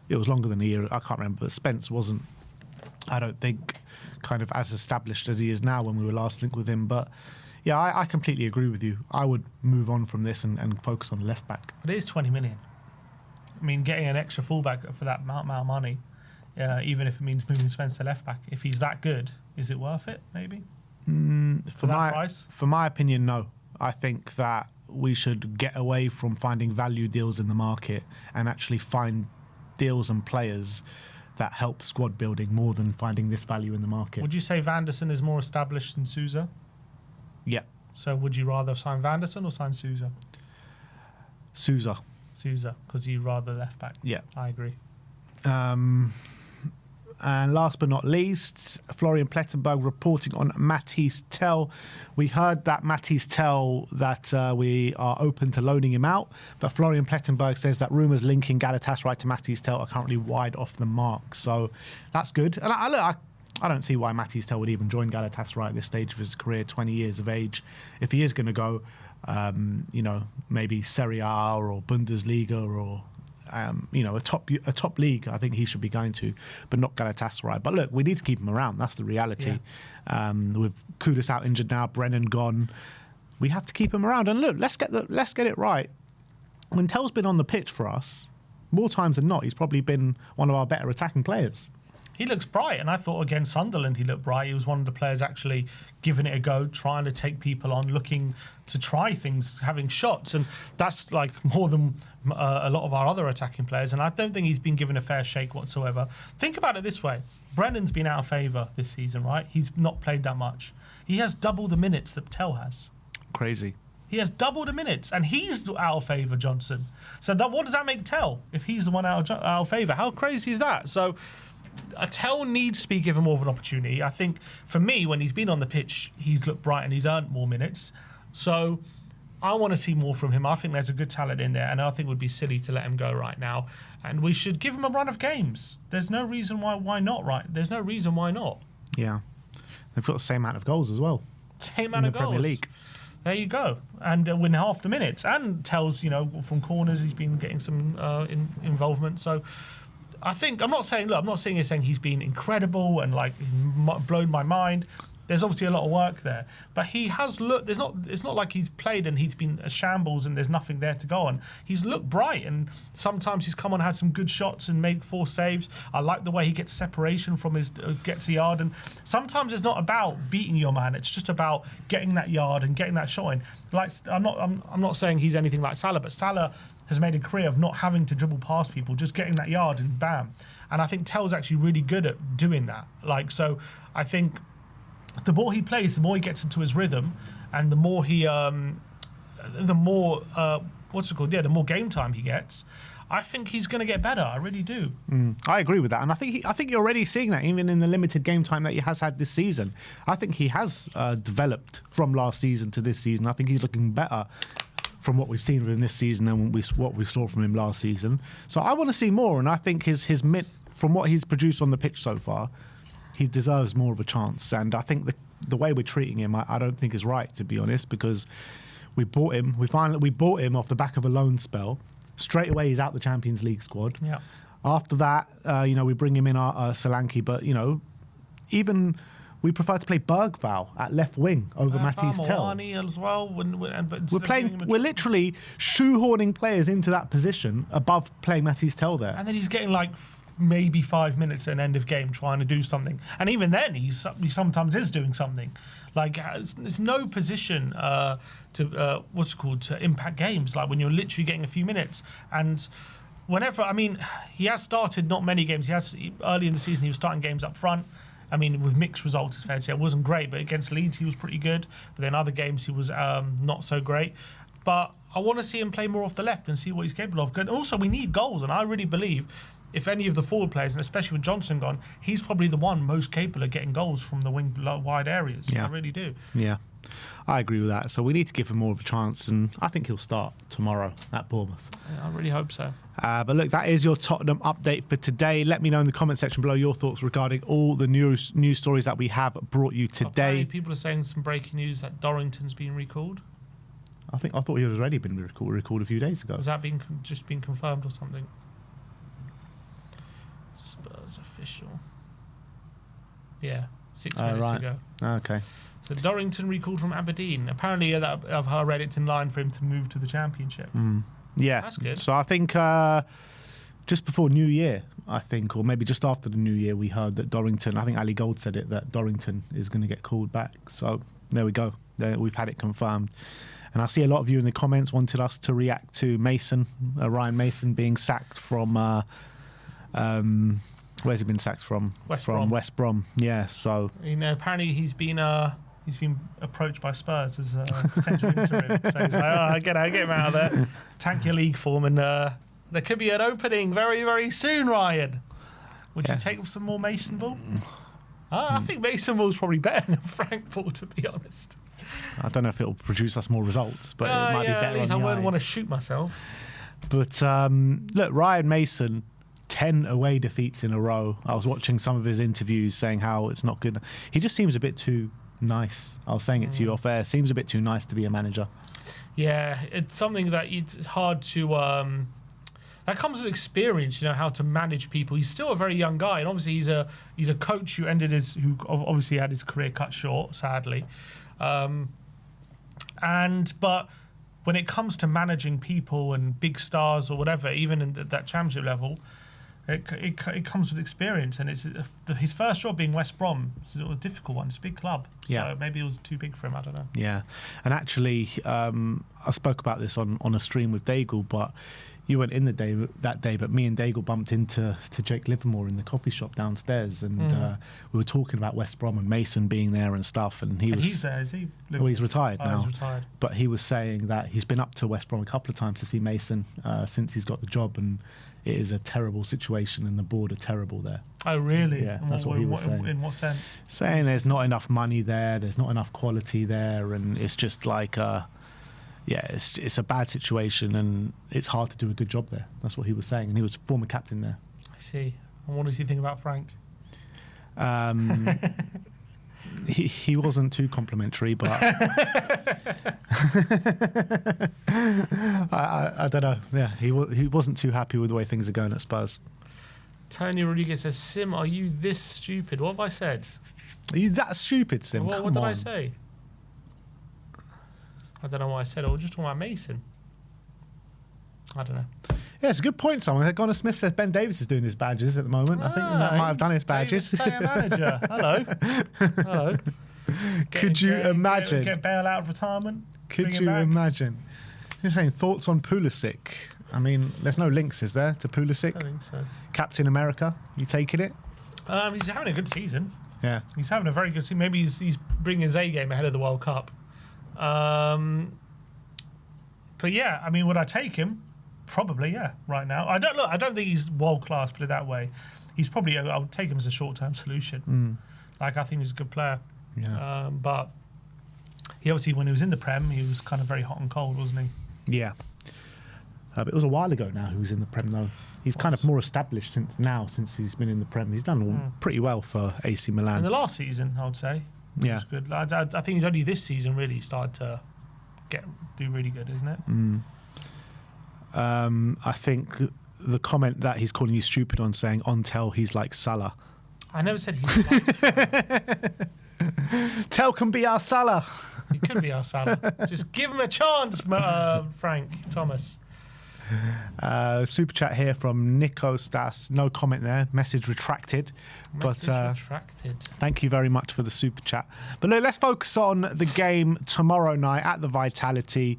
it was longer than a year. I can't remember, but Spence wasn't, I don't think, kind of as established as he is now when we were last linked with him. But yeah, I completely agree with you. I would move on from this and focus on the left back. But it is 20 million. I mean, getting an extra fullback for that amount of money, even if it means moving Spence to left back, if he's that good, is it worth it, maybe? For that price? For my opinion, no. I think that we should get away from finding value deals in the market and actually find deals and players that help squad building more than finding this value in the market. Would you say Vanderson is more established than Souza? Yeah. So would you rather sign Vanderson or sign Souza? Souza, because you'd rather left back. Yeah. I agree. And last but not least, Florian Plettenberg reporting on Mathys Tel. We heard that Mathys Tel, that we are open to loaning him out, but Florian Plettenberg says that rumours linking Galatasaray to Mathys Tel are currently wide off the mark. So that's good. And I don't see why Mathys Tel would even join Galatasaray at this stage of his career, 20 years of age. If he is going to go, maybe Serie A or Bundesliga or a top league, I think he should be going to, but not Galatasaray. But look, we need to keep him around. That's the reality. Yeah. With Kudus out injured now, Brennan gone, we have to keep him around. And look, let's get it right. When Tel's been on the pitch for us, more times than not, he's probably been one of our better attacking players. He looks bright, and I thought against Sunderland he looked bright. He was one of the players actually giving it a go, trying to take people on, looking to try things, having shots, and that's like more than a lot of our other attacking players, and I don't think he's been given a fair shake whatsoever. Think about it this way. Brennan's been out of favour this season, right? He's not played that much. He has double the minutes that Tel has. Crazy. He has double the minutes, and he's out of favour, Johnson. So what does that make Tel if he's the one out of favour? How crazy is that? So Tel needs to be given more of an opportunity. I think for me, when he's been on the pitch, he's looked bright and he's earned more minutes. So I want to see more from him. I think there's a good talent in there, and I think it would be silly to let him go right now. And we should give him a run of games. There's no reason why not, right? There's no reason why not. Yeah. They've got the same amount of goals as well. Same amount of goals. Premier League. There you go. And win half the minutes. And Tel's, from corners, he's been getting some involvement. So I think, I'm not saying he's been incredible and like blown my mind. there's obviously a lot of work there. But he has looked. It's not like he's played and he's been a shambles and there's nothing there to go on. He's looked bright, and sometimes he's come on, had some good shots and made 4 saves. I like the way he gets separation from his gets the yard. And sometimes it's not about beating your man. It's just about getting that yard and getting that shot in. Like I'm not saying he's anything like Salah, but Salah has made a career of not having to dribble past people, just getting that yard and bam. And I think Tel's actually really good at doing that. Like, so I think the more he plays, the more he gets into his rhythm, and the more he, the more the more game time he gets. I think he's going to get better. I really do. I agree with that, and I think you're already seeing that even in the limited game time that he has had this season. I think he has developed from last season to this season. I think he's looking better from what we've seen from him this season than what we saw from him last season. So I want to see more, and I think his mid, from what he's produced on the pitch so far, he deserves more of a chance. And I think the way we're treating him, I don't think is right, to be honest, because we bought him. We bought him off the back of a loan spell. Straight away, he's out the Champions League squad. Yeah. After that, we bring him in our Solanke, but even we prefer to play Bergvall at left wing over Mathys Tel. As well. We're literally shoehorning players into that position above playing Mathys Tel there. And then he's getting like maybe 5 minutes at an end of game trying to do something. And even then, he sometimes is doing something. Like, it's no position to impact games. Like when you're literally getting a few minutes. And whenever, he has started not many games. Early in the season, he was starting games up front. With mixed results, it's fair to say. It wasn't great, but against Leeds, he was pretty good. But then other games, he was not so great. But I want to see him play more off the left and see what he's capable of. And also, we need goals, and I really believe if any of the forward players, and especially with Johnson gone, he's probably the one most capable of getting goals from the wide areas. Yeah. I really do. Yeah, I agree with that. So we need to give him more of a chance, and I think he'll start tomorrow at Bournemouth. Yeah, I really hope so. But look, that is your Tottenham update for today. Let me know in the comment section below your thoughts regarding all the news stories that we have brought you today. Apparently people are saying some breaking news that Dorrington's been recalled. I thought he had already been recalled a few days ago. Has that just been confirmed or something? Spurs official. Yeah, 6 minutes ago. Okay. So Dorrington recalled from Aberdeen. Apparently, I've read it's in line for him to move to the Championship. Yeah, that's good. So I think just before New Year, or maybe just after the New Year, we heard that Dorrington, I think Ali Gold said it, that Dorrington is going to get called back. So there we go. We've had it confirmed. And I see a lot of you in the comments wanted us to react to Ryan Mason being sacked from... where's he been sacked from? West Brom. Yeah, so... apparently he's been approached by Spurs as a potential interim. So he's like, get him out of there. Tank your league form, and there could be an opening very, very soon, Ryan. Would you take some more Mason Ball? I think Mason Ball's probably better than Frank Ball, to be honest. I don't know if it'll produce us more results, but it might be better. At least I wouldn't want to shoot myself. But look, Ryan Mason, 10 away defeats in a row. I was watching some of his interviews saying how it's not good. He just seems a bit too nice. I was saying it to you off air. Seems a bit too nice to be a manager. Yeah, it's something that it's hard to... that comes with experience, how to manage people. He's still a very young guy, and obviously he's a coach who obviously had his career cut short, sadly. But when it comes to managing people and big stars or whatever, even in that championship level, it comes with experience. And it's his first job being West Brom. It's a difficult one. It's a big club, so maybe it was too big for him. I don't know. Yeah, and actually, I spoke about this on a stream with Daigle, but. You weren't in that day, but me and Daigle bumped into Jake Livermore in the coffee shop downstairs, and we were talking about West Brom and Mason being there and stuff. And he's there, is he? Well, he's retired now. He's retired. But he was saying that he's been up to West Brom a couple of times to see Mason since he's got the job, and it is a terrible situation, and the board are terrible there. Oh, really? Yeah, that's what he was saying. In what sense? Saying there's not enough money there, there's not enough quality there, and it's just like... it's a bad situation, and it's hard to do a good job there. That's what he was saying, and he was former captain there. I see. And what does he think about Frank? He wasn't too complimentary, but I don't know. Yeah, he wasn't too happy with the way things are going at Spurs. Tony Rodriguez says, "Sim, are you this stupid? What have I said?" Are you that stupid, Sim? What Come did on. I say? I don't know what I said. I was just talking about Mason. I don't know. Yeah, it's a good point, someone. Connor Smith says Ben Davis is doing his badges at the moment. I think he might have done his badges. Player manager. Hello. Hello. Could you imagine? Get Bale out of retirement. Could you imagine? You're saying thoughts on Pulisic? I mean, there's no links, is there, to Pulisic? I think so. Captain America, you taking it? He's having a good season. Yeah. He's having a very good season. Maybe he's bringing his A game ahead of the World Cup. But yeah, I mean, would I take him? Probably, yeah. Right now, I don't think he's world class. Put it that way. He's probably. I would take him as a short term solution. Like, I think he's a good player. Yeah. But he obviously, when he was in the Prem, he was kind of very hot and cold, wasn't he? Yeah. But it was a while ago now who was in the Prem, though. He's kind of more established since he's been in the Prem. He's done pretty well for AC Milan. In the last season, I would say. Yeah. Was good. I think it's only this season really started to do really good, isn't it? I think the comment that he's calling you stupid on saying on Tel he's like Salah. I never said he's like Salah. Tel can be our Salah. He could be our Salah. Just give him a chance, Frank Thomas. Super chat here from Nico Stas. No comment there. Message retracted. Retracted. Thank you very much for the super chat. But look, let's focus on the game tomorrow night at the Vitality.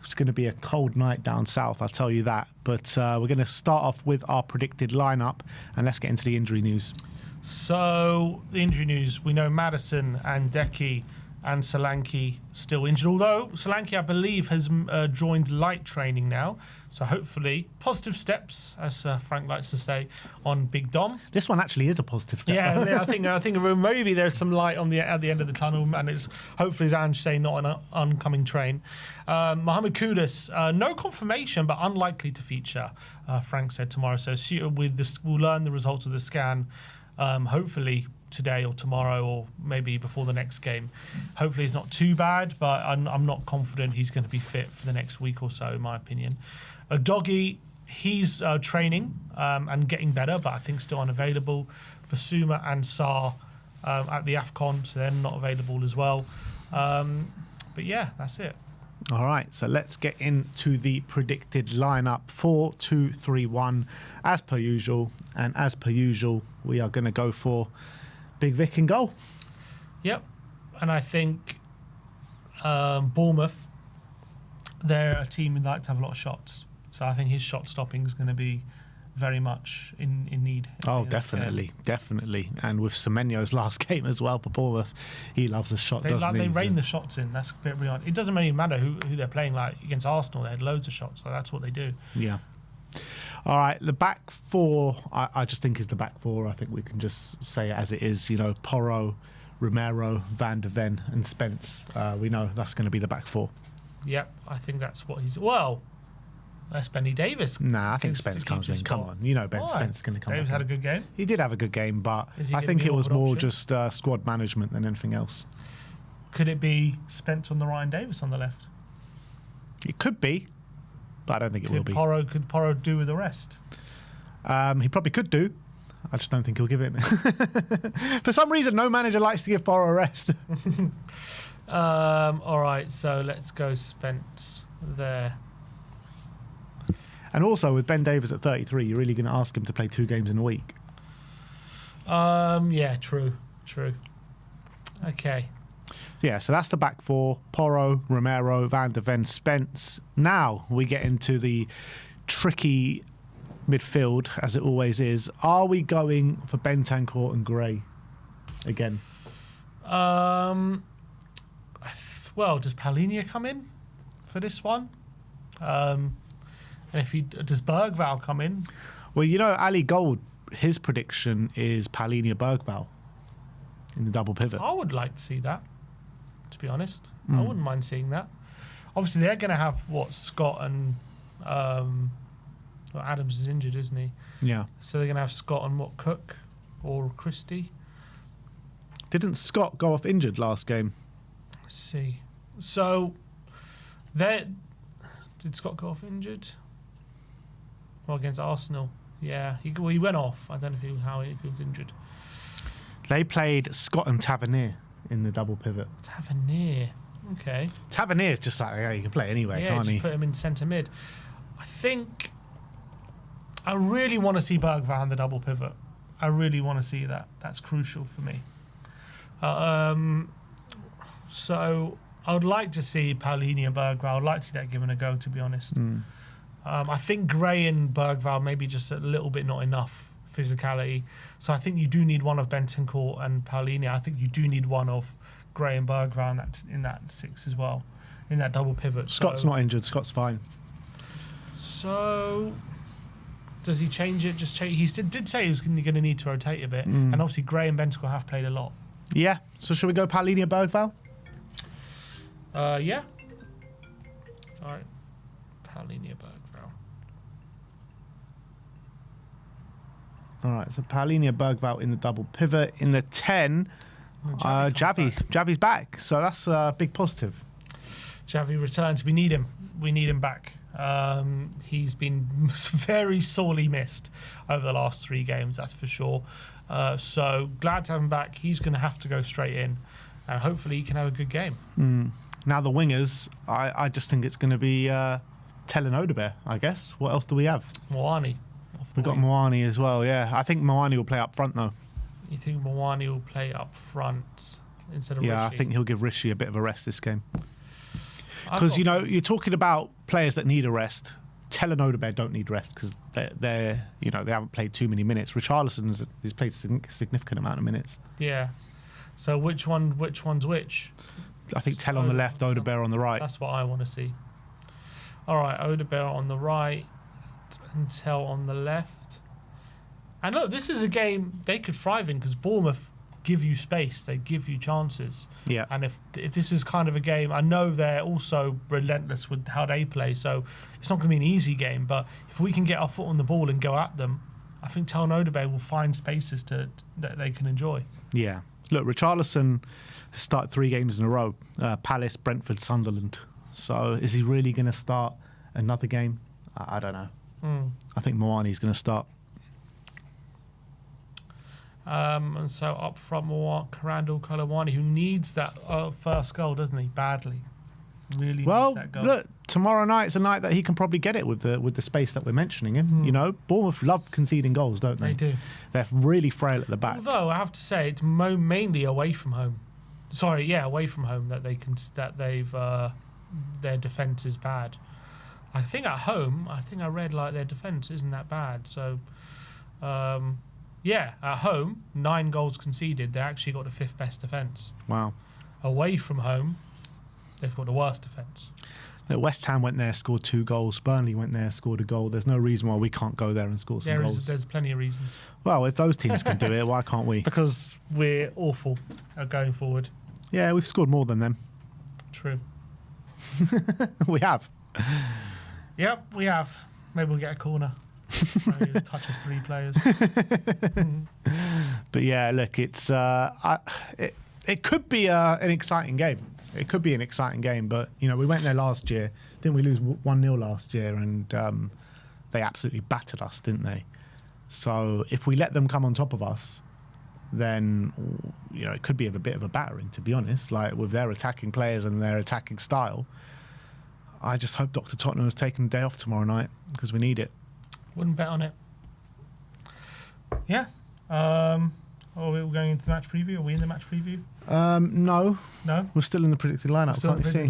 It's going to be a cold night down south, I'll tell you that. But we're going to start off with our predicted lineup, and let's get into the injury news. So, the injury news, we know Maddison and Deki and Solanke still injured, although Solanke, I believe, has joined light training now. So hopefully, positive steps, as Frank likes to say, on Big Dom. This one actually is a positive step. Yeah, I think maybe there's some light at the end of the tunnel, and it's hopefully, as Ange say, not an oncoming train. Mohamed Kudus, no confirmation, but unlikely to feature. Frank said tomorrow. So we'll learn the results of the scan. Hopefully today or tomorrow, or maybe before the next game. Hopefully it's not too bad, but I'm not confident he's going to be fit for the next week or so, in my opinion. Doggy, he's training and getting better, but I think still unavailable. Bissouma and Sarr at the AFCON, so they're not available as well. But yeah, that's it. All right, so let's get into the predicted lineup. 4-2-3-1, as per usual. And as per usual, we are going to go for Big Vic in goal. Yep. And I think Bournemouth, they're a team who like to have a lot of shots. So I think his shot stopping is going to be very much in need. Oh, definitely. And with Semenyo's last game as well for Bournemouth, he loves a shot, doesn't he? They rain the shots in. That's a bit beyond. It doesn't really matter who they're playing. Like against Arsenal, they had loads of shots. So that's what they do. Yeah. All right, the back four, I just think is the back four. I think we can just say it as it is. You know, Porro, Romero, Van der Ven, and Spence. We know that's going to be the back four. Yep, I think that's what he's... Well, that's Benny Davis. Nah, I think Spence comes in. Come on, you know Spence is going to come in. Davis had a good game. He did have a good game, but I think it was more just squad management than anything else. Could it be Spence on the right and Davis on the left? It could be, but I don't think it will be. Could Porro do with the rest? He probably could do. I just don't think he'll give it. For some reason, no manager likes to give Porro a rest. All right, so let's go Spence there. And also, with Ben Davis at 33, you're really going to ask him to play 2 games in a week. Yeah, true. Okay. Yeah, so that's the back four. Porro, Romero, Van der Ven, Spence. Now we get into the tricky midfield, as it always is. Are we going for Bentancur and Gray again? Well, does Paulinho come in for this one? And does Bergvall come in? Well, you know, Ali Gold, his prediction is Paulinho Bergvall in the double pivot. I would like to see that, to be honest. I wouldn't mind seeing that. Obviously, they're going to have, Scott and... Adams is injured, isn't he? Yeah. So they're going to have Scott and Cook or Christie? Didn't Scott go off injured last game? Let's see. So, did Scott go off injured? Well, against Arsenal. Yeah, he went off. I don't know if he was injured. They played Scott and Tavernier in the double pivot. Tavernier. Okay. Tavernier's just like, yeah, you can play anyway, Yeah, can't just he? put him in centre mid. I think I really want to see Bergvall in the double pivot. I really want to see that. That's crucial for me. So I would like to see Paulinho and Bergvall. I'd like to see that given a go, to be honest. I think Gray and Bergvall maybe just a little bit not enough physicality. So I think you do need one of Bentancur and Paulinho. I think you do need one of Gray and Bergvall in that six as well, in that double pivot. Scott's not injured. Scott's fine. So does he change it? He did say he was going to need to rotate a bit. And obviously Gray and Bentancur have played a lot. Yeah. So should we go Paulinho, Bergvall? Yeah. Sorry. Paulinho, Bergvall. All right. So Paulinho, Bergvall in the double pivot. In the 10, Javi's back. So that's a big positive. Xavi returns. We need him. We need him back. He's been very sorely missed over the last 3 games, that's for sure. So glad to have him back. He's going to have to go straight in, and hopefully he can have a good game. Now the wingers, I just think it's going to be Tel and Odebear, I guess. What else do we have? Moani. We've got Moani as well, yeah. I think Moani will play up front, though. You think Moani will play up front instead of Rishi? I think he'll give Rishi a bit of a rest this game. Because, you're talking about players that need a rest. Tel and Odebear don't need rest because they haven't played too many minutes. Richarlison has played a significant amount of minutes. Yeah. So which one's which? I think Tel on the left, Odebear on the right. That's what I want to see. All right, Odebear on the right and Tel on the left. And look, this is a game they could thrive in because Bournemouth give you space, they give you chances. Yeah. And if this is kind of a game, I know they're also relentless with how they play, so it's not going to be an easy game. But if we can get our foot on the ball and go at them, I think Tel and Odebear will find spaces that they can enjoy. Yeah. Look, Richarlison has started 3 games in a row. Palace, Brentford, Sunderland. So is he really going to start another game? I don't know. I think Moani's going to start. And so up front, Karandil Kolawani, who needs that first goal, doesn't he? Badly. Really needs that goal. Look, tomorrow night's a night that he can probably get it with the space that we're mentioning him. Bournemouth love conceding goals, don't they? They do. They're really frail at the back. Although I have to say, it's mainly away from home. Away from home their defence is bad. I think at home, I read their defence isn't that bad. So, at home, 9 goals conceded. They actually got the 5th best defence. Wow. Away from home, they've got the worst defence. West Ham went there, scored 2 goals. Burnley went there, scored a goal. There's no reason why we can't go there and score some goals. There's plenty of reasons. Well, if those teams can do it, why can't we? Because we're awful at going forward. Yeah, we've scored more than them. True. We have. Yep, we have. Maybe we'll get a corner. Touches 3 players. But yeah, look, it's it could be an exciting game. It could be an exciting game, but we went there last year. Didn't we lose 1-0 last year? And they absolutely battered us, didn't they? So if we let them come on top of us, then it could be a bit of a battering, to be honest. Like with their attacking players and their attacking style. I just hope Dr. Tottenham has taken the day off tomorrow night because we need it. Wouldn't bet on it. Yeah. Are we going into the match preview? Are we in the match preview? No. No? We're still in the predicted lineup, can't you see?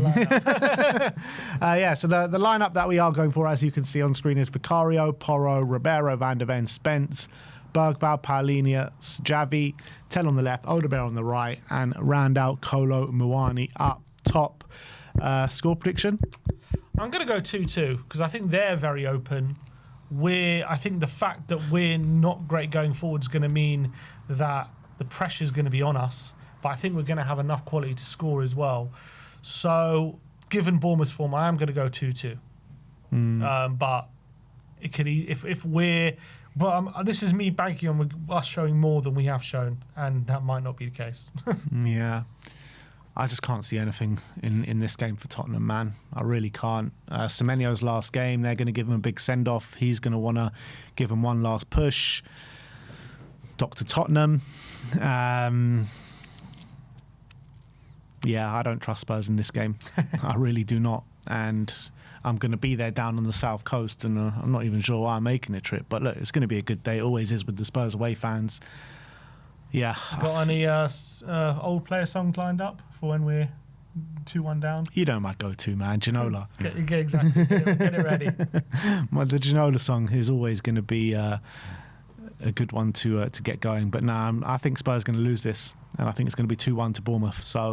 So the lineup that we are going for, as you can see on screen, is Vicario, Porro, Ribeiro, Van der Ven, Spence, Bergvall, Paulinho, Javi, Tel on the left, Odebear on the right, and round out Kolo Muani up top. Score prediction? I'm going to go 2-2 because I think they're very open. I think the fact that we're not great going forward is going to mean that the pressure is going to be on us. But I think we're going to have enough quality to score as well. So, given Bournemouth's form, I am going to go 2-2. But it could if we're. But this is me banking on us showing more than we have shown, and that might not be the case. Yeah. I just can't see anything in this game for Tottenham, man. I really can't. Semenyo's last game, they're going to give him a big send-off. He's going to want to give him one last push. Dr. Tottenham. Yeah, I don't trust Spurs in this game. I really do not. And I'm going to be there down on the south coast, and I'm not even sure why I'm making the trip. But look, it's going to be a good day. It always is with the Spurs away fans. Yeah. Got any old player songs lined up for when we're 2-1 down? You know my go-to, man, Ginola. Exactly. Get it ready. The Ginola song is always going to be a good one to get going. But no, I think Spurs are going to lose this, and I think it's going to be 2-1 to Bournemouth. So,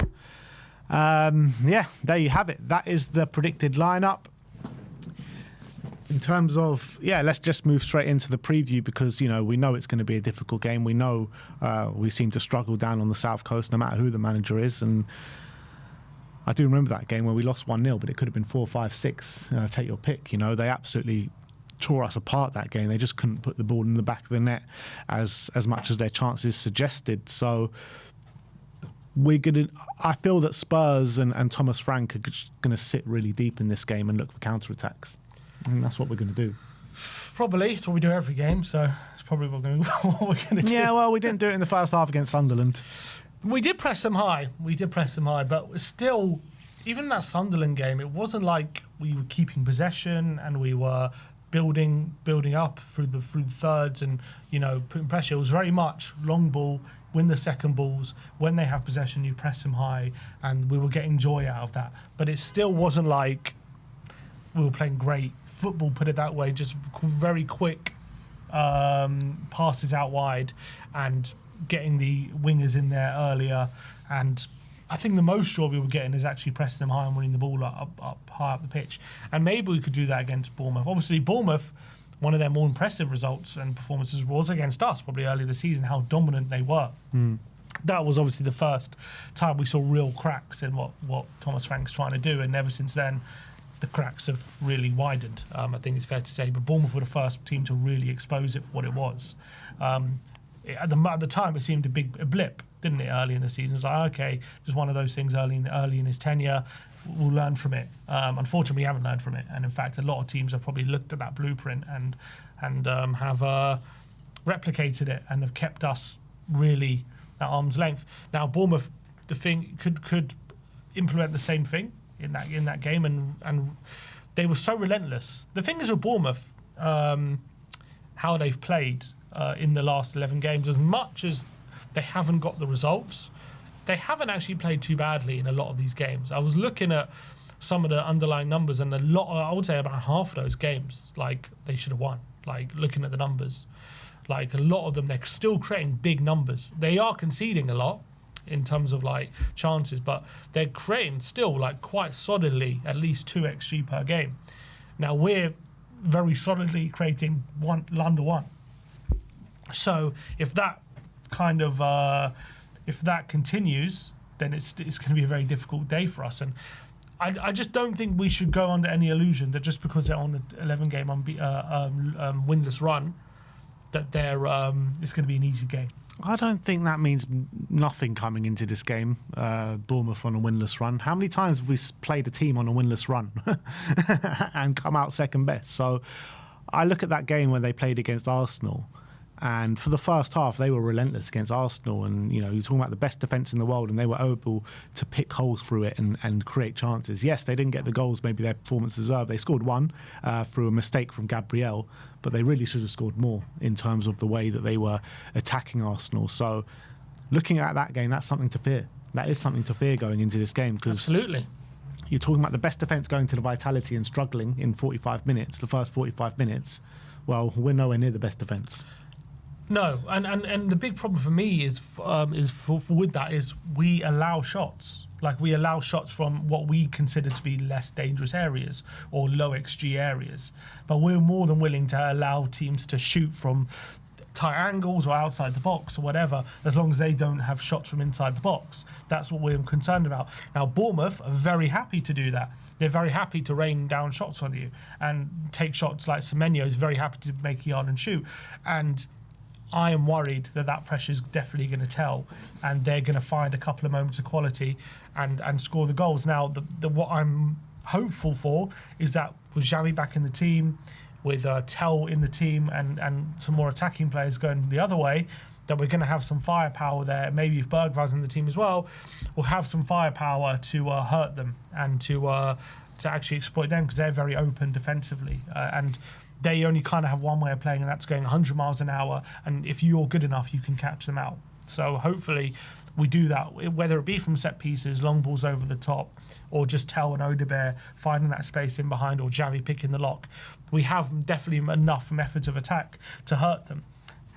yeah, there you have it. That is the predicted lineup. In terms of, let's just move straight into the preview, because, we know it's going to be a difficult game. We know we seem to struggle down on the South Coast, no matter who the manager is. And I do remember that game where we lost 1-0, but it could have been 4-5-6. Take your pick. They absolutely tore us apart that game. They just couldn't put the ball in the back of the net as much as their chances suggested. So I feel that Spurs and Thomas Frank are going to sit really deep in this game and look for counter-attacks. And that's what we're going to do. Probably. It's what we do every game, so it's probably what we're going to do. Yeah, well, we didn't do it in the first half against Sunderland. We did press them high. But still, even that Sunderland game, it wasn't like we were keeping possession and we were building up through the thirds and, putting pressure. It was very much long ball, win the second balls. When they have possession, you press them high, and we were getting joy out of that. But it still wasn't like we were playing great football, put it that way, just very quick passes out wide and getting the wingers in there earlier. And I think the most joy we were getting is actually pressing them high and winning the ball up high up the pitch. And maybe we could do that against Bournemouth. Obviously, Bournemouth, one of their more impressive results and performances was against us probably earlier this season, how dominant they were. That was obviously the first time we saw real cracks in what Thomas Frank's trying to do. And ever since then, the cracks have really widened, I think it's fair to say. But Bournemouth were the first team to really expose it for what it was. At the time, it seemed a blip, didn't it, early in the season? It was like, okay, just one of those things early in his tenure. We'll learn from it. Unfortunately, we haven't learned from it. And in fact, a lot of teams have probably looked at that blueprint and have replicated it and have kept us really at arm's length. Now, Bournemouth, the thing could implement the same thing in that game, and they were so relentless. The thing is with Bournemouth, how they've played in the last 11 games, as much as they haven't got the results, they haven't actually played too badly in a lot of these games. I was looking at some of the underlying numbers, and I would say about half of those games, like, they should have won. Like, looking at the numbers, like, a lot of them, they're still creating big numbers. They are conceding a lot in terms of like chances, but they're creating still like quite solidly at least 2 XG per game. Now we're very solidly creating under one. So if that kind of if that continues, then it's going to be a very difficult day for us. And I just don't think we should go under any illusion that just because they're on an 11-game winless run, that they're it's going to be an easy game. I don't think that means nothing coming into this game. Bournemouth on a winless run. How many times have we played a team on a winless run and come out second best? So I look at that game when they played against Arsenal, and for the first half they were relentless against Arsenal, and you're talking about the best defence in the world, and they were able to pick holes through it and create chances. Yes, they didn't get the goals maybe their performance deserved. They scored one through a mistake from Gabriel, but they really should have scored more in terms of the way that they were attacking Arsenal. So looking at that game, that's something to fear. That is something to fear going into this game, because absolutely, you're talking about the best defence going to the Vitality and struggling in 45 minutes, the first 45 minutes. Well, we're nowhere near the best defence. No, and the big problem for me is with that is we allow shots. Like, we allow shots from what we consider to be less dangerous areas or low XG areas. But we're more than willing to allow teams to shoot from tight angles or outside the box or whatever, as long as they don't have shots from inside the box. That's what we're concerned about. Now, Bournemouth are very happy to do that. They're very happy to rain down shots on you and take shots like Semenyo is very happy to make a yard and shoot. And I am worried that pressure is definitely going to tell, and they're going to find a couple of moments of quality and score the goals. Now, what I'm hopeful for is that with Xavi back in the team, with Tel in the team, and some more attacking players going the other way, that we're going to have some firepower there. Maybe if Bergvall's in the team as well, we'll have some firepower to hurt them and to actually exploit them, because they're very open defensively. And they only kind of have one way of playing, and that's going 100 miles an hour. And if you're good enough, you can catch them out. So hopefully we do that, whether it be from set pieces, long balls over the top, or just Tel and Odebear finding that space in behind, or Javi picking the lock. We have definitely enough methods of attack to hurt them.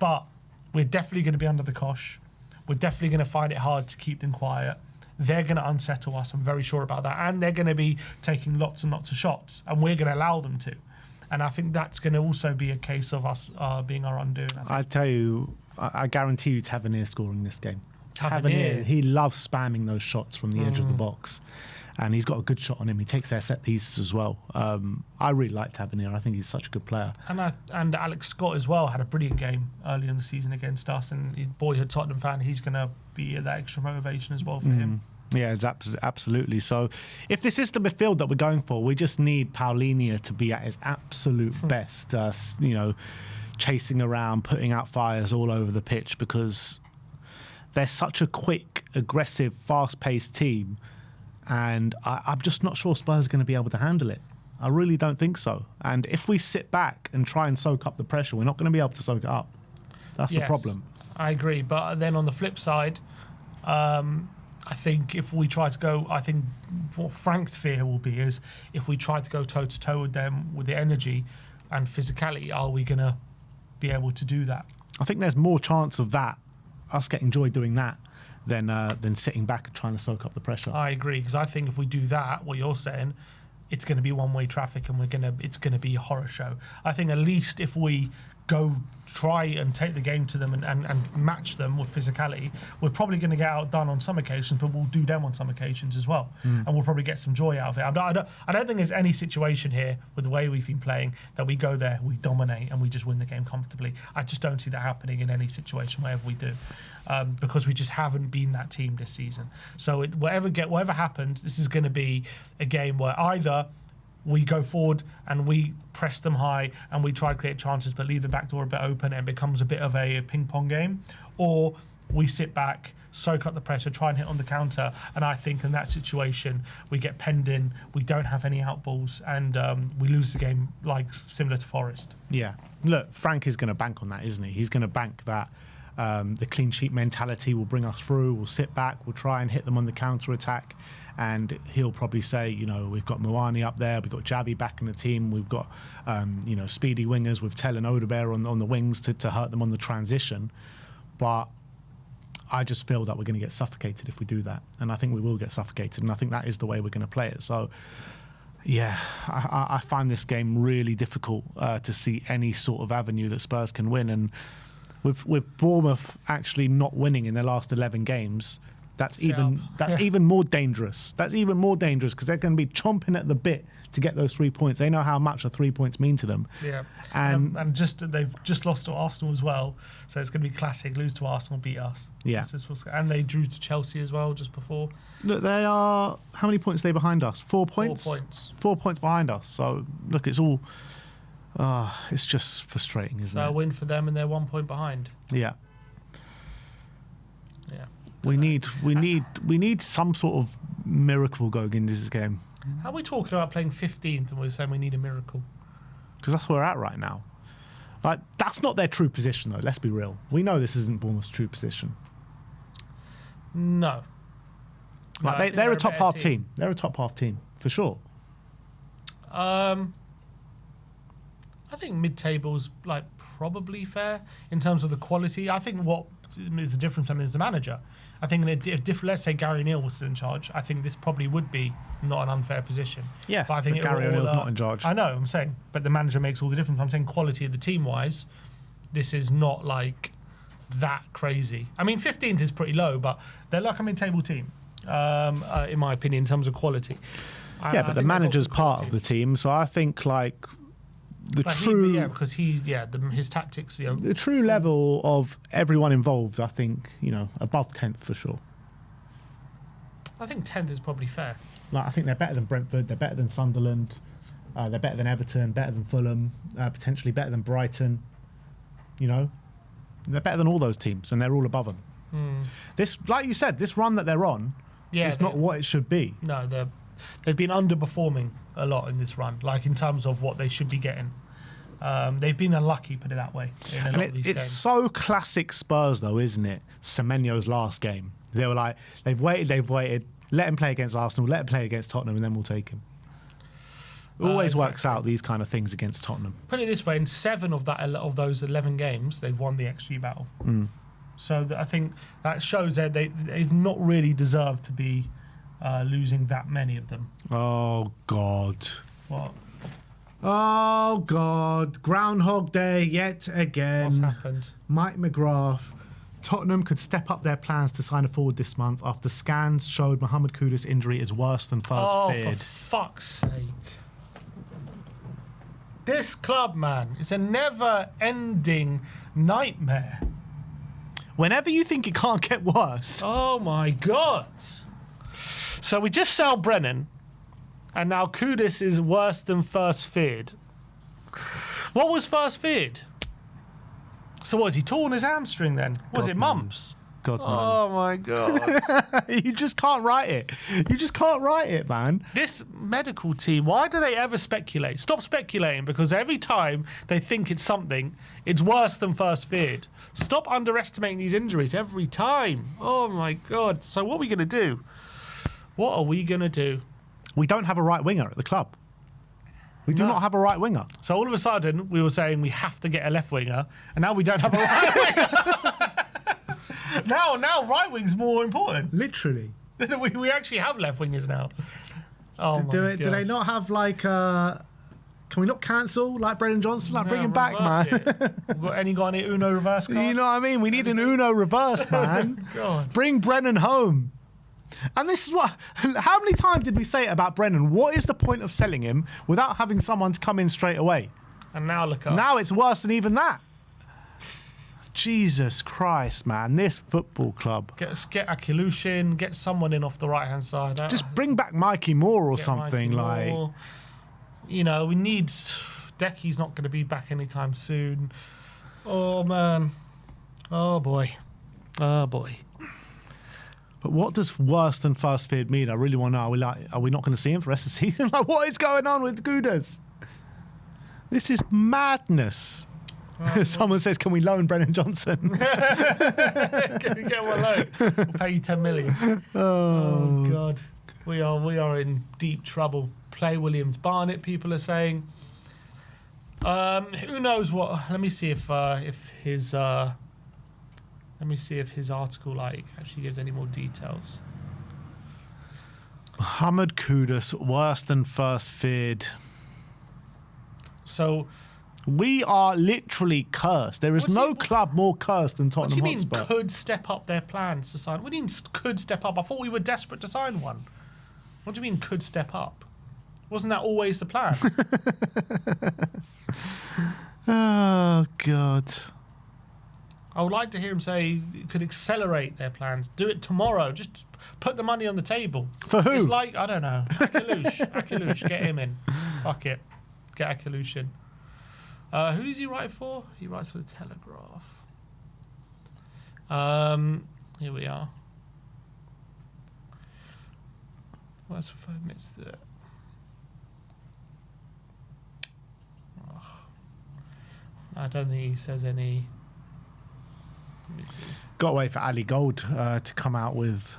But we're definitely going to be under the cosh. We're definitely going to find it hard to keep them quiet. They're going to unsettle us, I'm very sure about that. And they're going to be taking lots and lots of shots, and we're going to allow them to. And I think that's going to also be a case of us being our undoing. I tell you, I guarantee you Tavernier scoring this game. Tavernier, he loves spamming those shots from the edge of the box. And he's got a good shot on him. He takes their set pieces as well. I really like Tavernier. I think he's such a good player. And Alex Scott as well had a brilliant game early in the season against us. And his boyhood Tottenham fan, he's going to be that extra motivation as well for him. Yeah, it's absolutely. So if this is the midfield that we're going for, we just need Paulinho to be at his absolute best, chasing around, putting out fires all over the pitch, because they're such a quick, aggressive, fast-paced team. And I'm just not sure Spurs are going to be able to handle it. I really don't think so. And if we sit back and try and soak up the pressure, we're not going to be able to soak it up. That's the problem. I agree. But then on the flip side, I think if we try to go, I think what Frank's fear will be is if we try to go toe-to-toe with them with the energy and physicality, are we going to be able to do that? I think there's more chance of that, us getting joy doing that, than sitting back and trying to soak up the pressure. I agree, because I think if we do that, what you're saying, it's going to be one-way traffic, and it's going to be a horror show. I think at least if we go try and take the game to them and match them with physicality, we're probably going to get outdone on some occasions, but we'll do them on some occasions as well. And we'll probably get some joy out of it. I don't think there's any situation here with the way we've been playing that we go there, we dominate, and we just win the game comfortably. I just don't see that happening in any situation, wherever we do. Because we just haven't been that team this season. So whatever happens, this is going to be a game where either we go forward and we press them high and we try to create chances but leave the back door a bit open and it becomes a bit of a ping-pong game, or we sit back, soak up the pressure, try and hit on the counter, and I think in that situation we get penned in, we don't have any outballs, and we lose the game, like similar to Forest. Yeah. Look, Frank is going to bank on that, isn't he? He's going to bank that the clean sheet mentality will bring us through, we'll sit back, we'll try and hit them on the counter-attack, and he'll probably say, we've got Moani up there, we've got Javi back in the team, we've got, speedy wingers with Tel and Odebear on the wings to hurt them on the transition. But I just feel that we're going to get suffocated if we do that. And I think we will get suffocated, and I think that is the way we're going to play it. So, yeah, I find this game really difficult to see any sort of avenue that Spurs can win. And with Bournemouth actually not winning in their last 11 games, that's even more dangerous. That's even more dangerous, because they're going to be chomping at the bit to get those 3 points. They know how much the 3 points mean to them. Yeah, and they've just lost to Arsenal as well, so it's going to be classic. Lose to Arsenal, beat us. Yeah, and they drew to Chelsea as well just before. Look, they are, how many points are they behind us? 4 points. 4 points. 4 points behind us. So look, it's all. It's just frustrating, isn't it? So a win for them, and they're 1 point behind. Yeah. Yeah. We need some sort of miracle going into this game. How are we talking about playing 15th and we're saying we need a miracle? Because that's where we're at right now. Like, that's not their true position, though. Let's be real. We know this isn't Bournemouth's true position. No. Like, they're a top half team. They're a top half team for sure. I think mid-table's like probably fair in terms of the quality. I think what is the difference is the manager. I think if let's say Gary Neal was still in charge, I think this probably would be not an unfair position. Yeah, but I think Gary O'Neill's not in charge. I know, I'm saying, but the manager makes all the difference. I'm saying quality of the team-wise, this is not like that crazy. I mean, 15th is pretty low, but they're like a mid-table team, in my opinion, in terms of quality. Yeah, but the manager's part of the team, so I think like his tactics. The true level of everyone involved, I think, above 10th for sure. I think 10th is probably fair. Like, I think they're better than Brentford, they're better than Sunderland, they're better than Everton, better than Fulham, potentially better than Brighton. They're better than all those teams, and they're all above them. This, like you said, this run that they're on is not what it should be. No, they've been underperforming a lot in this run, like in terms of what they should be getting. They've been unlucky, put it that way, in a lot of these games. It's so classic Spurs, though, isn't it? Semenyo's last game. They were like, they've waited, let him play against Arsenal, let him play against Tottenham, and then we'll take him. It always works out, these kind of things against Tottenham. Put it this way, in 7 of those 11 games, they've won the XG battle. So I think that shows that they've not really deserved to be losing that many of them. Oh, God. What? Oh, God. Groundhog Day yet again. What's happened? Mike McGrath. Tottenham could step up their plans to sign a forward this month after scans showed Mohamed Kudus' injury is worse than first feared. For fuck's sake. This club, man, is a never-ending nightmare. Whenever you think it can't get worse. Oh, my God. So we just sell Brennan, and now Kudus is worse than first feared. What was first feared? So what, has he torn his hamstring then? Was it mumps? God, no. Oh, my God. You just can't write it. You just can't write it, man. This medical team, why do they ever speculate? Stop speculating, because every time they think it's something, it's worse than first feared. Stop underestimating these injuries every time. Oh, my God. So what are we going to do? What are we going to do? We don't have a right winger at the club. We do not have a right winger. So all of a sudden, we were saying we have to get a left winger, and now we don't have a right winger. Now right wing's more important. Literally. we actually have left wingers now. Oh my God. Do they not have like... Can we not cancel like Brendan Johnson? Like bring him back, man. got any Uno reverse card? You know what I mean? We need an Uno reverse, man. God. Bring Brennan home. And this is what... How many times did we say it about Brennan? What is the point of selling him without having someone to come in straight away? And now look up. Now it's worse than even that. Jesus Christ, man. This football club. Get Akilushin, get someone in off the right-hand side. Just bring back Mikey Moore or something. Mikey Moore. You know, we need... Decky's not going to be back anytime soon. Oh, man. Oh, boy. Oh, boy. But what does worse than first feared mean? I really want to know. Are we not going to see him for the rest of the season? Like, what is going on with Kudus? This is madness. Someone says, can we loan Brennan Johnson? Can we get one loan? We'll pay you 10 million. Oh, God. We are in deep trouble. Play Williams Barnett, people are saying. Who knows what? Let me see if his article actually gives any more details. Mohamed Kudus, worse than first feared. So we are literally cursed. There is no club more cursed than Tottenham Hotspur. What do you mean could step up their plans to sign? What do you mean could step up? I thought we were desperate to sign one. What do you mean could step up? Wasn't that always the plan? Oh, God. I would like to hear him say it could accelerate their plans. Do it tomorrow. Just put the money on the table. For who? It's like, I don't know. Akilush, get him in. Fuck it. Get Akilush in. Who does he write for? He writes for the Telegraph. Here we are. Well, that's 5 minutes to... I don't think he says any... Let me see. Got to wait for Ali Gold to come out with...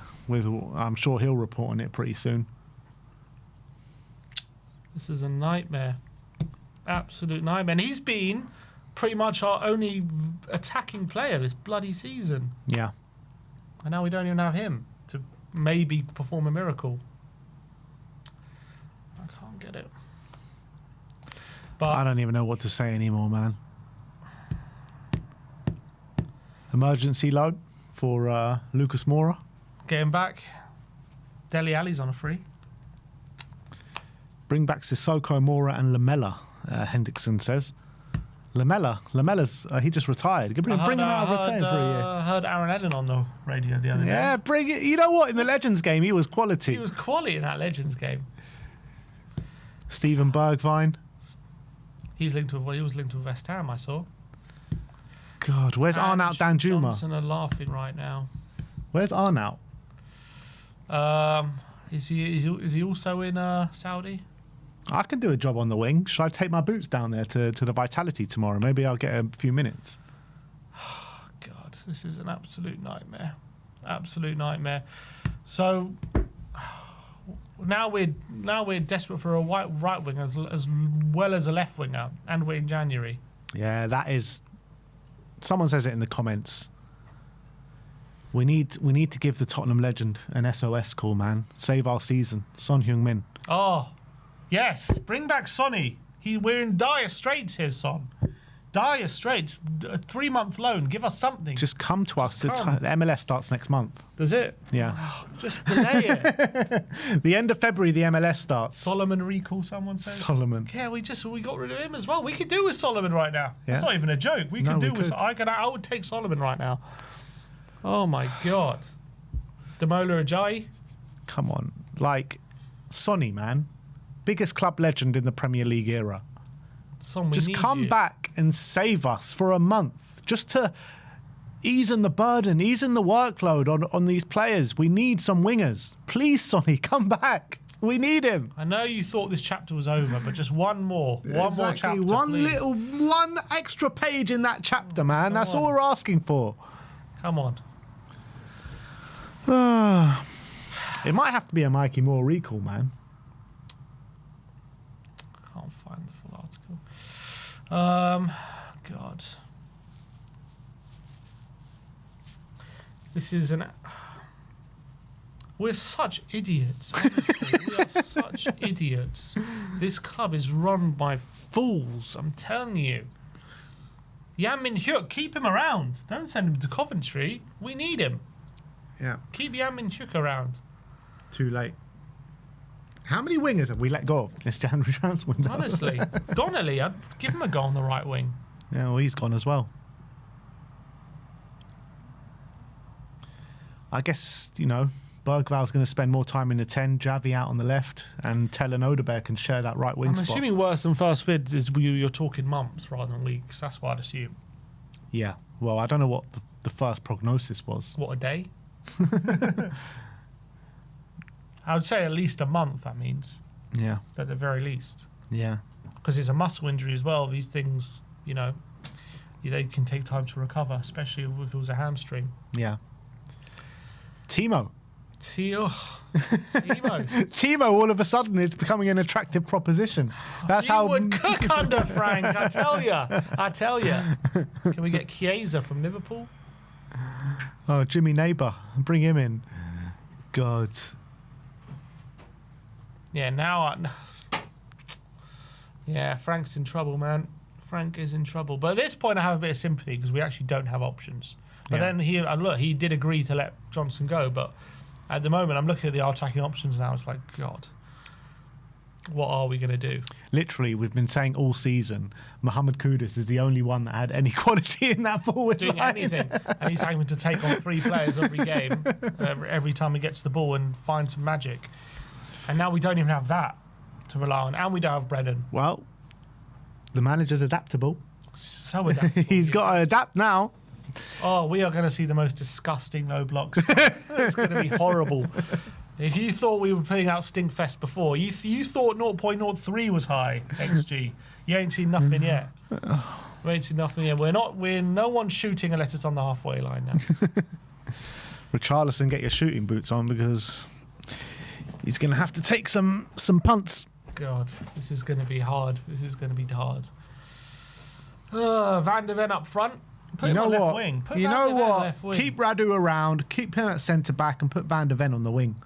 I'm sure he'll report on it pretty soon. This is a nightmare. Absolute nightmare. And he's been pretty much our only attacking player this bloody season. Yeah. And now we don't even have him to maybe perform a miracle. I can't get it. But I don't even know what to say anymore, man. Emergency loan for Lucas Moura. Get him back. Dele Alli's on a free. Bring back Sissoko, Moura and Lamella, Hendrickson says. Lamella's he just retired. Bring him out of retain for a year. I heard Aaron Ellen on the radio the other day. Yeah, bring it. You know what? In the Legends game, he was quality. He was quality in that Legends game. Steven Bergwijn. He was linked to West Ham, I saw. God, where's Arnaut Danjuma? Johnson are laughing right now. Where's Arnaut? Is he also in Saudi? I can do a job on the wing. Should I take my boots down there to the Vitality tomorrow? Maybe I'll get a few minutes. God, this is an absolute nightmare. Absolute nightmare. So now we're desperate for a right winger as well as a left winger, and we're in January. Yeah, that is. Someone says it in the comments. We need to give the Tottenham legend an SOS call, man. Save our season. Son Heung-min. Oh, yes. Bring back Sonny. We're in dire straits here, Son. Dire straits. A 3-month loan. Give us something. Just come to us. The MLS starts next month. Does it? Yeah. Oh, just delay it. The end of February, the MLS starts. Solomon recall, someone says. Solomon. Yeah, we got rid of him as well. We could do with Solomon right now. Yeah. That's not even a joke. We could do with. I would take Solomon right now. Oh my God. Demola Ajayi. Come on. Like, Sonny, man. Biggest club legend in the Premier League era. Just come back and save us for a month. Just to ease the burden, ease the workload on these players. We need some wingers. Please, Sonny, come back. We need him. I know you thought this chapter was over, but just one more chapter, one extra page in that chapter, man. That's all we're asking for. Come on. It might have to be a Mikey Moore recall, man. Can't find the full article. God. This is we're such idiots. Honestly. We are such idiots. This club is run by fools, I'm telling you. Yan Minhuk, keep him around. Don't send him to Coventry. We need him. Yeah. Keep Yan Minhuk around. Too late. How many wingers have we let go of this January transfer window? Honestly. Donnelly, I'd give him a go on the right wing. Yeah, well, he's gone as well. I guess, Bergval's going to spend more time in the 10, Javi out on the left, and Tel and Odeberg can share that right wing spot. I'm assuming worse than first vid is you're talking months rather than weeks. That's what I'd assume. Yeah. Well, I don't know what the first prognosis was. What, a day? I would say at least a month, that means. Yeah. At the very least. Yeah. Because it's a muscle injury as well. These things, they can take time to recover, especially if it was a hamstring. Yeah. Timo. Timo, all of a sudden is becoming an attractive proposition. That's how would cook under Frank. I tell you. Can we get Chiesa from Liverpool? Oh, Jimmy Neighbour, bring him in. God. Yeah, Frank's in trouble, man. Frank is in trouble. But at this point, I have a bit of sympathy because we actually don't have options. But then he did agree to let Johnson go. But at the moment, I'm looking at the attacking options now. It's like, God, what are we going to do? Literally, we've been saying all season, Mohamed Kudus is the only one that had any quality in that forward line. Doing anything. And he's having to take on 3 players every game, every time he gets the ball and find some magic. And now we don't even have that to rely on. And we don't have Brennan. Well, the manager's adaptable. So adaptable. He's got to adapt now. Oh, we are going to see the most disgusting low blocks. It's going to be horrible. If you thought we were putting out Stinkfest before, you thought 0.03 was high XG. You ain't seen nothing yet. We ain't seen nothing yet. No one's shooting unless it's on the halfway line now. Richarlison, get your shooting boots on because he's going to have to take some punts. God, this is going to be hard. Van der Ven up front. Put him on left wing. You know what? Keep Radu around. Keep him at centre back and put Van der Ven on the wing.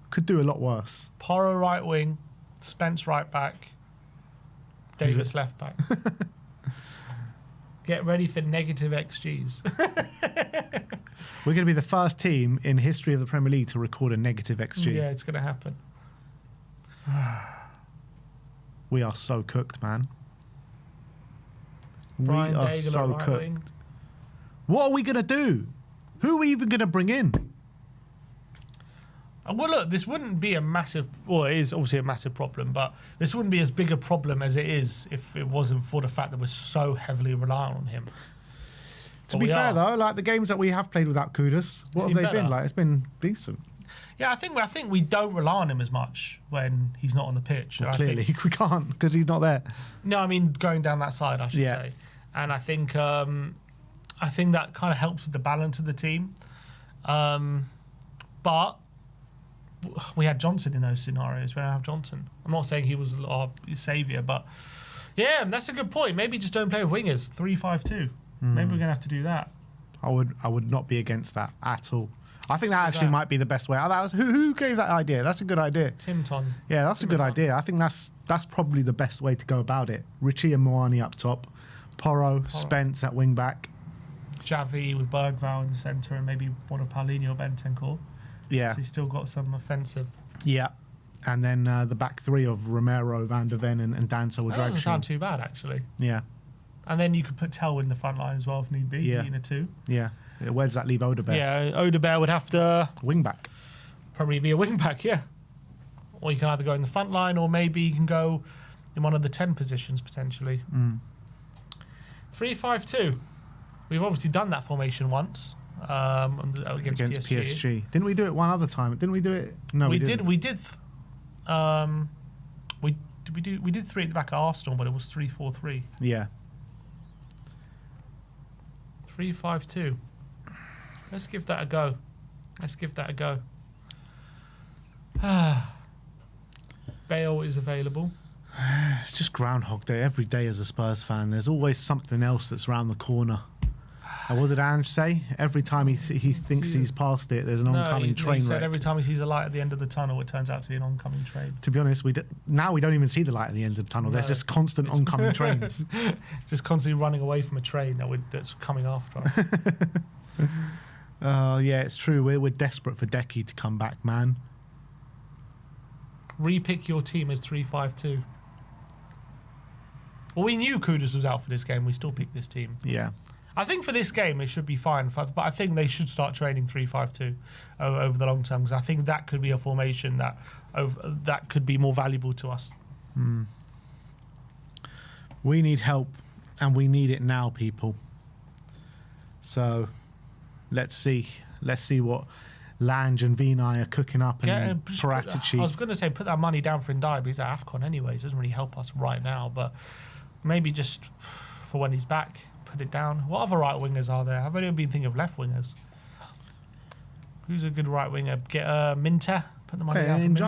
Could do a lot worse. Porro right wing, Spence right back, Davis left back. Get ready for negative XGs. We're going to be the first team in history of the Premier League to record a negative XG. Yeah, it's going to happen. We are so cooked, man. Brian we are Daigle so right cooked. wing. What are we going to do? Who are we even going to bring in? Well, look, this wouldn't be a massive... Well, it is obviously a massive problem, but this wouldn't be as big a problem as it is if it wasn't for the fact that we're so heavily reliant on him. To be fair, though, like the games that we have played without Kudus, what have they been? Like, it's been decent. Yeah, I think we don't rely on him as much when he's not on the pitch. Well, clearly, we can't because he's not there. No, I mean going down that side, I should say. And I think that kind of helps with the balance of the team. But we had Johnson in those scenarios. We don't have Johnson. I'm not saying he was our saviour, but yeah, that's a good point. Maybe just don't play with wingers. 3-5-2. Maybe we're gonna have to do that. I would not be against that at all. I think that actually might be the best way. Who gave that idea? That's a good idea. Timton. Yeah, that's a good idea. I think that's probably the best way to go about it. Richie and Moani up top, Porro, Spence at wing back, Javi with Bergvall in the centre, and maybe one of Paulinho or Bentancur. Yeah, so he's still got some offensive. Yeah, and then the back three of Romero, Van der Ven, and Dancer would drag. Doesn't sound too bad actually. Yeah. And then you could put Tel in the front line as well if need be. Yeah. In a 2. Yeah. Where does that leave Odebear? Yeah, Odebear would have to... Wing back. Probably be a wing back, yeah. Or you can either go in the front line or maybe you can go in one of the 10 positions potentially. 3-5-2. We've obviously done that formation once against PSG. Didn't we do it one other time? Didn't we do it? No, we didn't. We did 3 at the back at Arsenal, but it was 3-4-3. Yeah. 3-5-2. Let's give that a go. Bale is available. It's just Groundhog Day every day as a Spurs fan. There's always something else that's around the corner. And what did Ange say? Every time he thinks he's past it, there's an oncoming train he said wreck. every time he sees a light at the end of the tunnel, it turns out to be an oncoming train. To be honest, now we don't even see the light at the end of the tunnel. No. There's just constant oncoming trains. Just constantly running away from a train that's coming after us. Yeah, it's true. We're desperate for Decky to come back, man. Repick your team as 3-5-2. Well, we knew Kudus was out for this game. We still picked this team. Yeah. I think for this game it should be fine, but I think they should start training 3-5-2 over the long term because I think that could be a formation that could be more valuable to us. We need help, and we need it now, people. So let's see what Lange and Vinay are cooking up and for attitude. I was going to say put that money down for Ndiaye, but he's at AFCON anyways. It doesn't really help us right now, but maybe just for when he's back. Put it down. What other right wingers are there? I've only been thinking of left wingers. Who's a good right winger? Get Minter. Put the money down for Minter.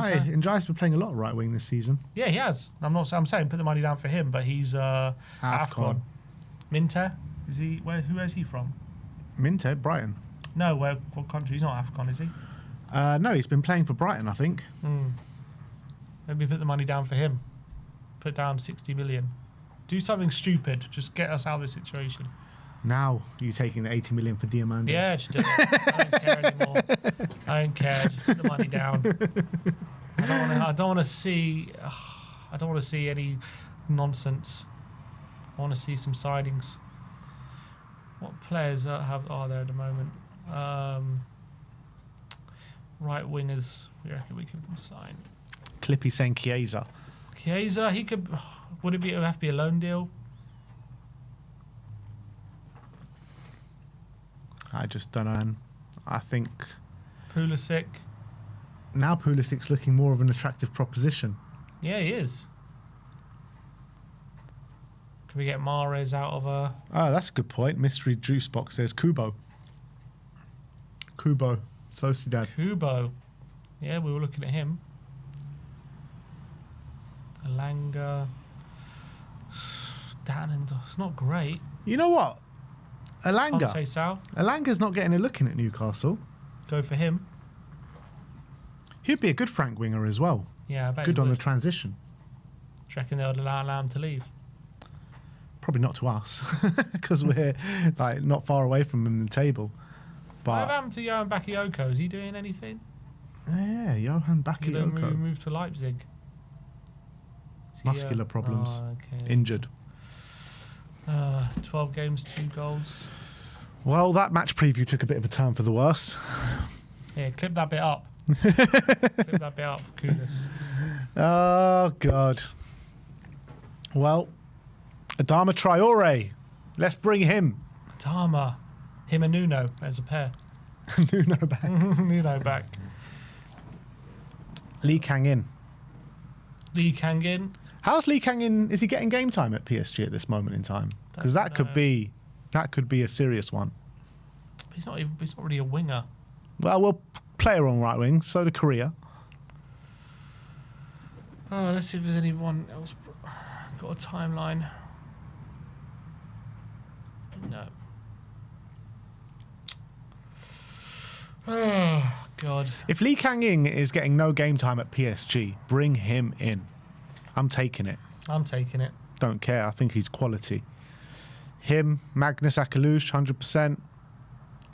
Ndiaye's been playing a lot of right wing this season. Yeah, he has. I'm saying put the money down for him, but he's AFCON. Minter. Is he? Where's he from? Minter, Brighton. No, what country? He's not AFCON, is he? No, he's been playing for Brighton, I think. Maybe put the money down for him. Put down 60 million. Do something stupid. Just get us out of this situation. Now you're taking the 80 million for Diamanda. Yeah, just do it. I don't care anymore. I don't care. Just put the money down. I don't want to see any nonsense. I want to see some sightings. What players are there at the moment? Right wingers. We reckon we can sign. Clippy saying Chiesa. Chiesa, he could. Would it have to be a loan deal? I just don't know. I think Pulisic. Now Pulisic's looking more of an attractive proposition. Yeah, he is. Can we get Mahrez out of a... Oh, that's a good point. Mystery juice box says Kubo. Sociedad. Kubo. Yeah, we were looking at him. Alanga. It's not great. You know what? Alanga. Alanga's not getting a look in at Newcastle. Go for him. He'd be a good Frank winger as well. Yeah, I bet good on the transition. Do you reckon they would allow him to leave? Probably not to us, because we're like not far away from him in the table. But what happened to Johan Bakayoko? Is he doing anything? Yeah, Johan Bakayoko. He moved to Leipzig. Muscular problems. Oh, okay. Injured. 12 games, 2 goals. Well, that match preview took a bit of a turn for the worse. Yeah, clip that bit up. Clip that bit up, Kudus. Oh, God. Well, Adama Traore. Let's bring him. Adama. Him and Nuno as a pair. Nuno back. Nuno back. Lee Kang-in. Lee Kang-in. How's Lee Kang-in? Is he getting game time at PSG at this moment in time? Because that could be a serious one. He's not really a winger. Well, we'll play her on right wing. So do Korea. Oh, let's see if there's anyone else got a timeline. No. Oh God. If Lee Kang-in is getting no game time at PSG, bring him in. I'm taking it. I'm taking it. Don't care. I think he's quality. Him, Magnus Akalush, 100%.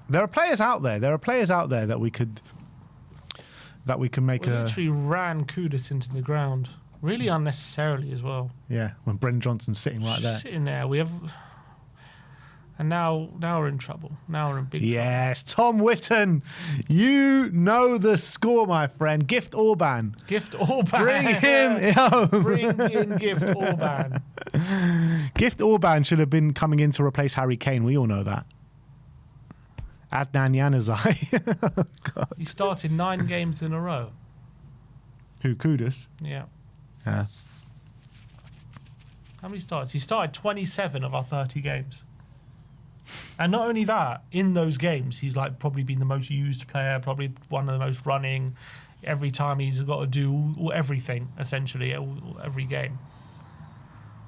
There are players out there. That we can make We literally ran Kudus into the ground, really unnecessarily as well. Yeah, when Brendan Johnson's sitting right there. Sitting there, and now we're in trouble. Now we're in big trouble. Yes, Tom Whitten, you know the score, my friend. Gift Orban. Gift Orban. Bring him home. Bring in Gift Orban. Gift Orban should have been coming in to replace Harry Kane. We all know that. Adnan Januzaj. Oh, God. He started 9 games in a row. Who, Kudus? Yeah. Yeah. How many starts? He started 27 of our 30 games. And not only that, in those games, he's like probably been the most used player, probably one of the most running. Every time he's got to do everything, essentially, every game.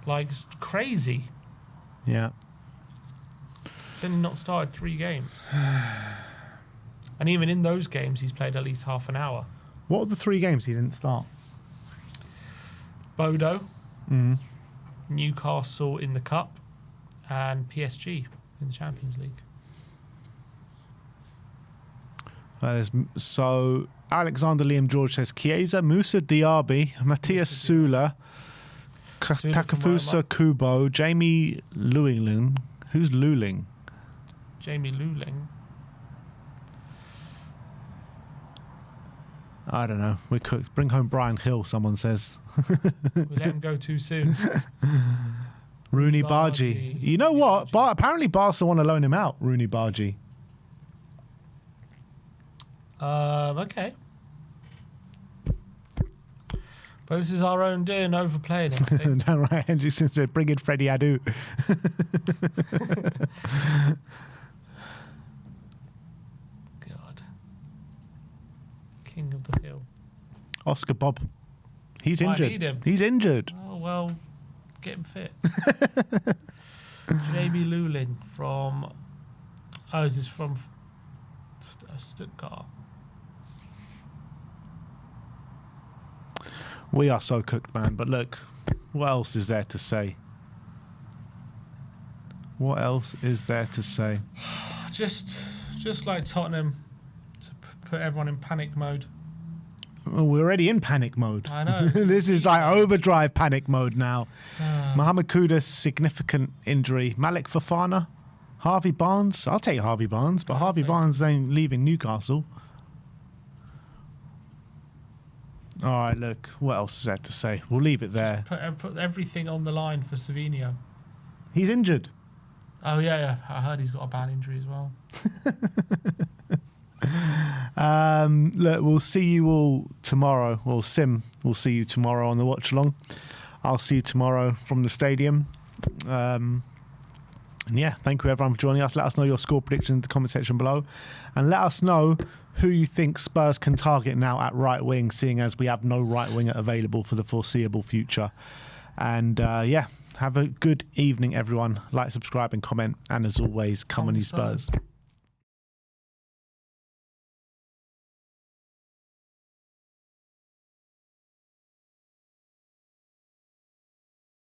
Like, it's crazy. Yeah. He's only not started 3 games. And even in those games, he's played at least half an hour. What were the 3 games he didn't start? Bodo, Newcastle in the Cup, and PSG in the Champions League. So Alexander Liam George says Chiesa, Moussa Diaby, Matthias Sula, Takafusa Kubo, Jamie Luling. Who's Luling? Jamie Luling. I don't know. We could bring home Brian Hill, someone says. We let him go too soon. Rooney Bargy. You know what? Apparently Barca want to loan him out, Rooney Bargy. Okay. But this is our own doing, overplaying it. I think. No, right. Henderson said, bring in Freddie Adu. God. King of the Hill. Oscar Bob. He's Might injured. need him. He's injured. Oh, well, get him fit. JB Lulin from... Oh, is this from Stuttgart? We are so cooked, man. But look, what else is there to say? What else is there to say? Just like Tottenham, to put everyone in panic mode. Well, we're already in panic mode. I know. This is like overdrive panic mode now. Mohamed Kudus, significant injury. Malik Fofana, Harvey Barnes. I'll take Harvey Barnes, but Harvey Barnes ain't leaving Newcastle. All right, look, what else is there to say? We'll leave it there. Put everything on the line for Savinho. He's injured. Oh, yeah. I heard he's got a bad injury as well. Look, we'll see you all tomorrow. Well, Sim, we'll see you tomorrow on the watch along. I'll see you tomorrow from the stadium. And yeah, thank you everyone for joining us. Let us know your score predictions in the comment section below, and let us know who you think Spurs can target now at right wing, seeing as we have no right winger available for the foreseeable future. And yeah, have a good evening, everyone. Like, subscribe, and comment. And as always, come on, you Spurs.